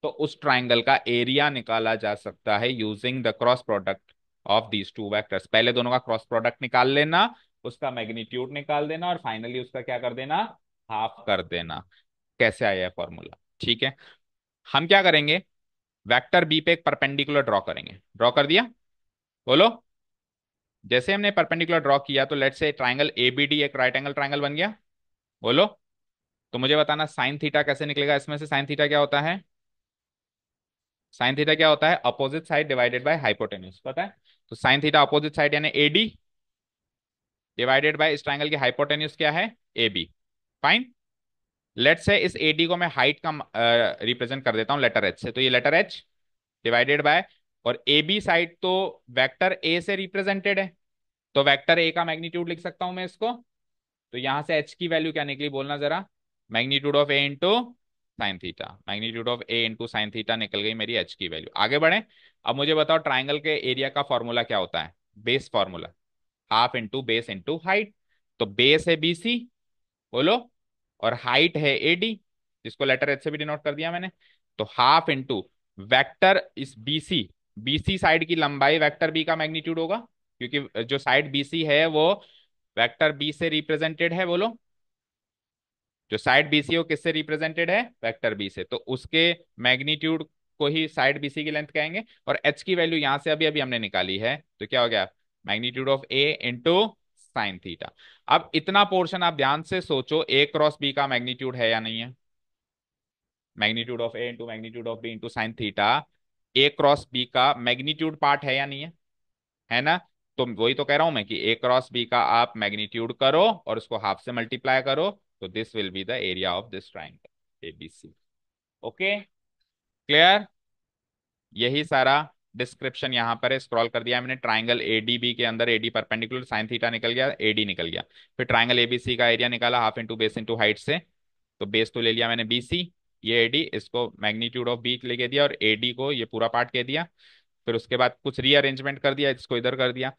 तो उस ट्राइंगल का एरिया निकाला जा सकता है using the cross product of these two vectors. पहले दोनों का क्रॉस प्रोडक्ट निकाल लेना, उसका मैग्नीट्यूड निकाल देना, और फाइनली उसका क्या कर देना, हाफ कर देना। कैसे आया है फॉर्मूला? ठीक है। हम क्या करेंगे, वेक्टर बी पे एक परपेंडिकुलर ड्रॉ करेंगे। ड्रॉ कर दिया, बोलो। जैसे हमने परपेंडिकुलर ड्रॉ किया तो लेट्स से ट्राइंगल एबीडी एक राइट एंगल ट्राइंगल बन गया, बोलो। तो मुझे बताना साइन थीटा कैसे निकलेगा इसमें से। साइन थीटा क्या होता है? साइन थीटा क्या होता है, opposite side divided by hypotenuse, पता है। तो साइन थीटा अपोजिट साइड यानी एडी डिवाइडेड बाय इस ट्राइंगल की हाइपोटेन्यूज क्या है, A B. Fine. Let's say इस एडी को मैं हाइट का रिप्रेजेंट कर देता हूं लेटर एच से, तो ये लेटर एच डिवाइडेड बाय, और ए बी साइड तो वेक्टर ए से रिप्रेजेंटेड है, तो वेक्टर ए का मैग्नीट्यूड लिख सकता हूं मैं इसको। तो यहां से एच की वैल्यू क्या निकली, बोलना जरा। Magnitude of A into sine theta, magnitude of A into sine theta निकल गई मेरी एच की वैल्यू। आगे बढ़े। अब मुझे बताओ ट्राइंगल के एरिया का फॉर्मूला क्या होता है, base formula, half into base into height. तो बेस है बीसी, बोलो, और हाइट है एडी, जिसको लेटर एच से भी डिनोट कर दिया मैंने। तो हाफ इंटू वेक्टर इस बीसी, बीसी साइड की लंबाई वेक्टर बी का मैग्नीट्यूड होगा, क्योंकि जो साइड बीसी है वो वेक्टर बी से रिप्रेजेंटेड है, बोलो। जो साइड बीसी है वो किससे रिप्रेजेंटेड है, वेक्टर बी से, तो उसके मैग्नीट्यूड को ही साइड बीसी की लेंथ कहेंगे। और एच की वैल्यू यहां से अभी अभी हमने निकाली है, तो क्या हो गया, magnitude of A into sine theta. अब इतना पोर्शन आप ध्यान से सोचो, ए क्रॉस बी का मैग्नीट्यूड है या नहीं है, magnitude of A into magnitude of B into sine theta, A cross B का मैग्नीट्यूड पार्ट है या नहीं है ना। तो वही तो कह रहा हूं मैं कि ए क्रॉस बी का आप मैग्नीट्यूड करो और उसको हाफ से मल्टीप्लाई करो, तो this will be the area of this triangle ABC. Okay, clear. यही सारा डिस्क्रिप्शन यहाँ पर है, स्क्रॉल कर दिया मैंने। ट्राइंगल एडीबी के अंदर एडी परपेंडिकुलर, साइन थीटा निकल गया, एडी निकल गया। फिर ट्राइंगल एबीसी का एरिया निकाला half into base into height से, तो बेस तो ले लिया मैंने बीसी, ये एडी, इसको मैग्नीट्यूड ऑफ बी लेके दिया और एडी को ये पूरा पार्ट कह दिया। फिर उसके बाद कुछ रीअरेंजमेंट कर दिया, इसको इधर कर दिया।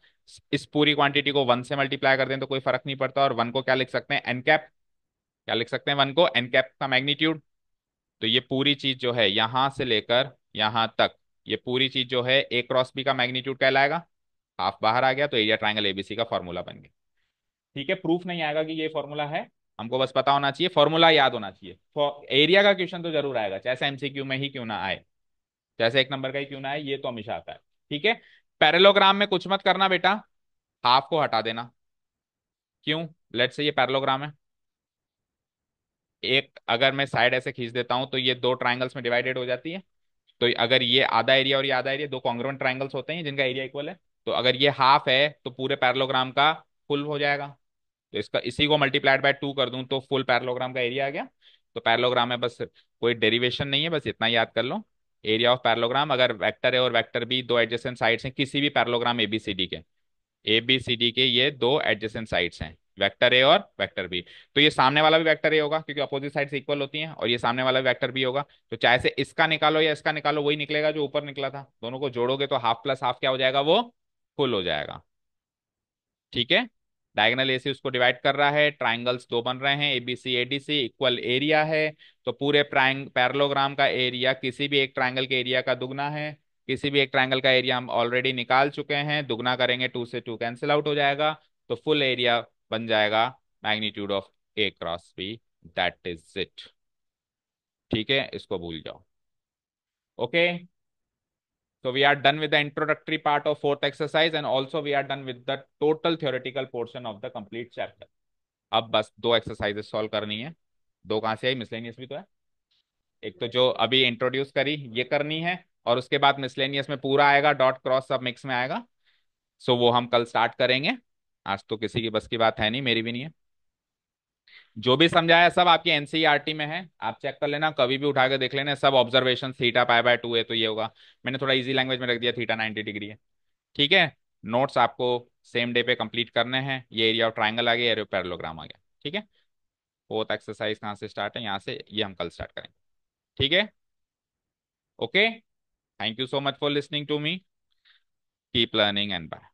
इस पूरी क्वांटिटी को वन से मल्टीप्लाई कर दें तो कोई फर्क नहीं पड़ता, और वन को क्या लिख सकते हैं, एन कैप। क्या लिख सकते हैं, वन को एन कैप का मैग्नीट्यूड। तो ये पूरी चीज जो है यहां से लेकर यहां तक, ये पूरी चीज जो है ए क्रॉस बी का मैग्नीट्यूड कहलाएगा। हाफ बाहर आ गया तो एरिया ट्राइंगल एबीसी का फॉर्मूला बन गया। ठीक है, प्रूफ नहीं आएगा कि ये फॉर्मूला है, हमको बस पता होना चाहिए, फॉर्मूला याद होना चाहिए। एरिया का क्वेश्चन तो जरूर आएगा, चाहे एमसीक्यू में ही क्यों ना आए, जैसे एक नंबर का ही क्यों ना आए, ये तो हमेशा आता है। ठीक है। पैरेललोग्राम में कुछ मत करना बेटा, हाफ को हटा देना, क्यों? लेट्स से ये पैरेललोग्राम है, एक अगर मैं साइड ऐसे खींच देता हूं तो ये दो ट्राइंगल्स में डिवाइडेड हो जाती है। तो अगर ये आधा एरिया और ये आधा एरिया, दो कॉन्ग्रुएंट ट्राइंगल्स होते हैं जिनका एरिया इक्वल है, तो अगर ये हाफ है तो पूरे पैरेललोग्राम का फुल हो जाएगा। तो इसका इसी को मल्टीप्लाइड बाय 2 कर दूं तो फुल पैरेललोग्राम का एरिया आ गया। तो पैरेललोग्राम है, बस कोई डेरिवेशन नहीं है, बस इतना याद कर लो। एरिया ऑफ पैरेललोग्राम, अगर वेक्टर है और वेक्टर बी दो एडजेसेंट साइड्स हैं किसी भी पैरेललोग्राम एबीसीडी के, ए बी सी डी के ये दो एडजेसेंट साइड्स हैं, वेक्टर ए और वेक्टर बी। तो ये सामने वाला भी वेक्टर ए होगा क्योंकि अपोजिट साइड्स इक्वल होती हैं, और ये सामने वाला भी वेक्टर बी होगा। तो चाहे से इसका निकालो या इसका निकालो वही निकलेगा जो ऊपर निकला था, दोनों को जोड़ोगे तो हाफ प्लस हाफ क्या हो जाएगा, वो फुल हो जाएगा। ठीक है। डायगोनल एसी उसको डिवाइड कर रहा है, ट्राइंगल्स दो बन रहे हैं एबीसी एडीसी, इक्वल एरिया है। तो पूरे पैरेललोग्राम का एरिया किसी भी एक ट्राइंगल के एरिया का दुगना है। किसी भी एक ट्राइंगल का एरिया हम ऑलरेडी निकाल चुके हैं, दुगना करेंगे 2 से 2 कैंसिल आउट हो जाएगा। तो फुल एरिया बन जाएगा magnitude of A cross B, that is it. ठीक है, इसको भूल जाओ। Okay, so we are done with the introductory part of fourth exercise and also we are done with the total theoretical portion of the complete chapter. अब बस दो exercises solve करनी है। दो कहाँ से आई, मिसलेनियस भी तो है। एक तो जो अभी इंट्रोड्यूस करी ये करनी है, और उसके बाद मिसलेनियस में पूरा आएगा, डॉट क्रॉस सब मिक्स में आएगा। सो वो हम कल स्टार्ट करेंगे। आज तो किसी की बस की बात है नहीं, मेरी भी नहीं है। जो भी समझाया सब आपकी एनसीईआरटी में है, आप चेक कर लेना, कभी भी उठा के देख लेना। सब ऑब्जर्वेशन थीटा पाई बाय 2 है तो ये होगा। मैंने थोड़ा इजी लैंग्वेज में रख दिया, थीटा 90 डिग्री है। ठीक है। नोट्स आपको सेम डे पे कंप्लीट करने हैं। ये एरिया ऑफ ट्राइंगल आ गया, एरिया ऑफ पैरेललोग्राम आ गया। ठीक है। फोर्थ एक्सरसाइज कहाँ से स्टार्ट है, यहाँ से, ये हम कल स्टार्ट करेंगे। ठीक है। Okay, thank you so much for listening to me, keep learning and bye.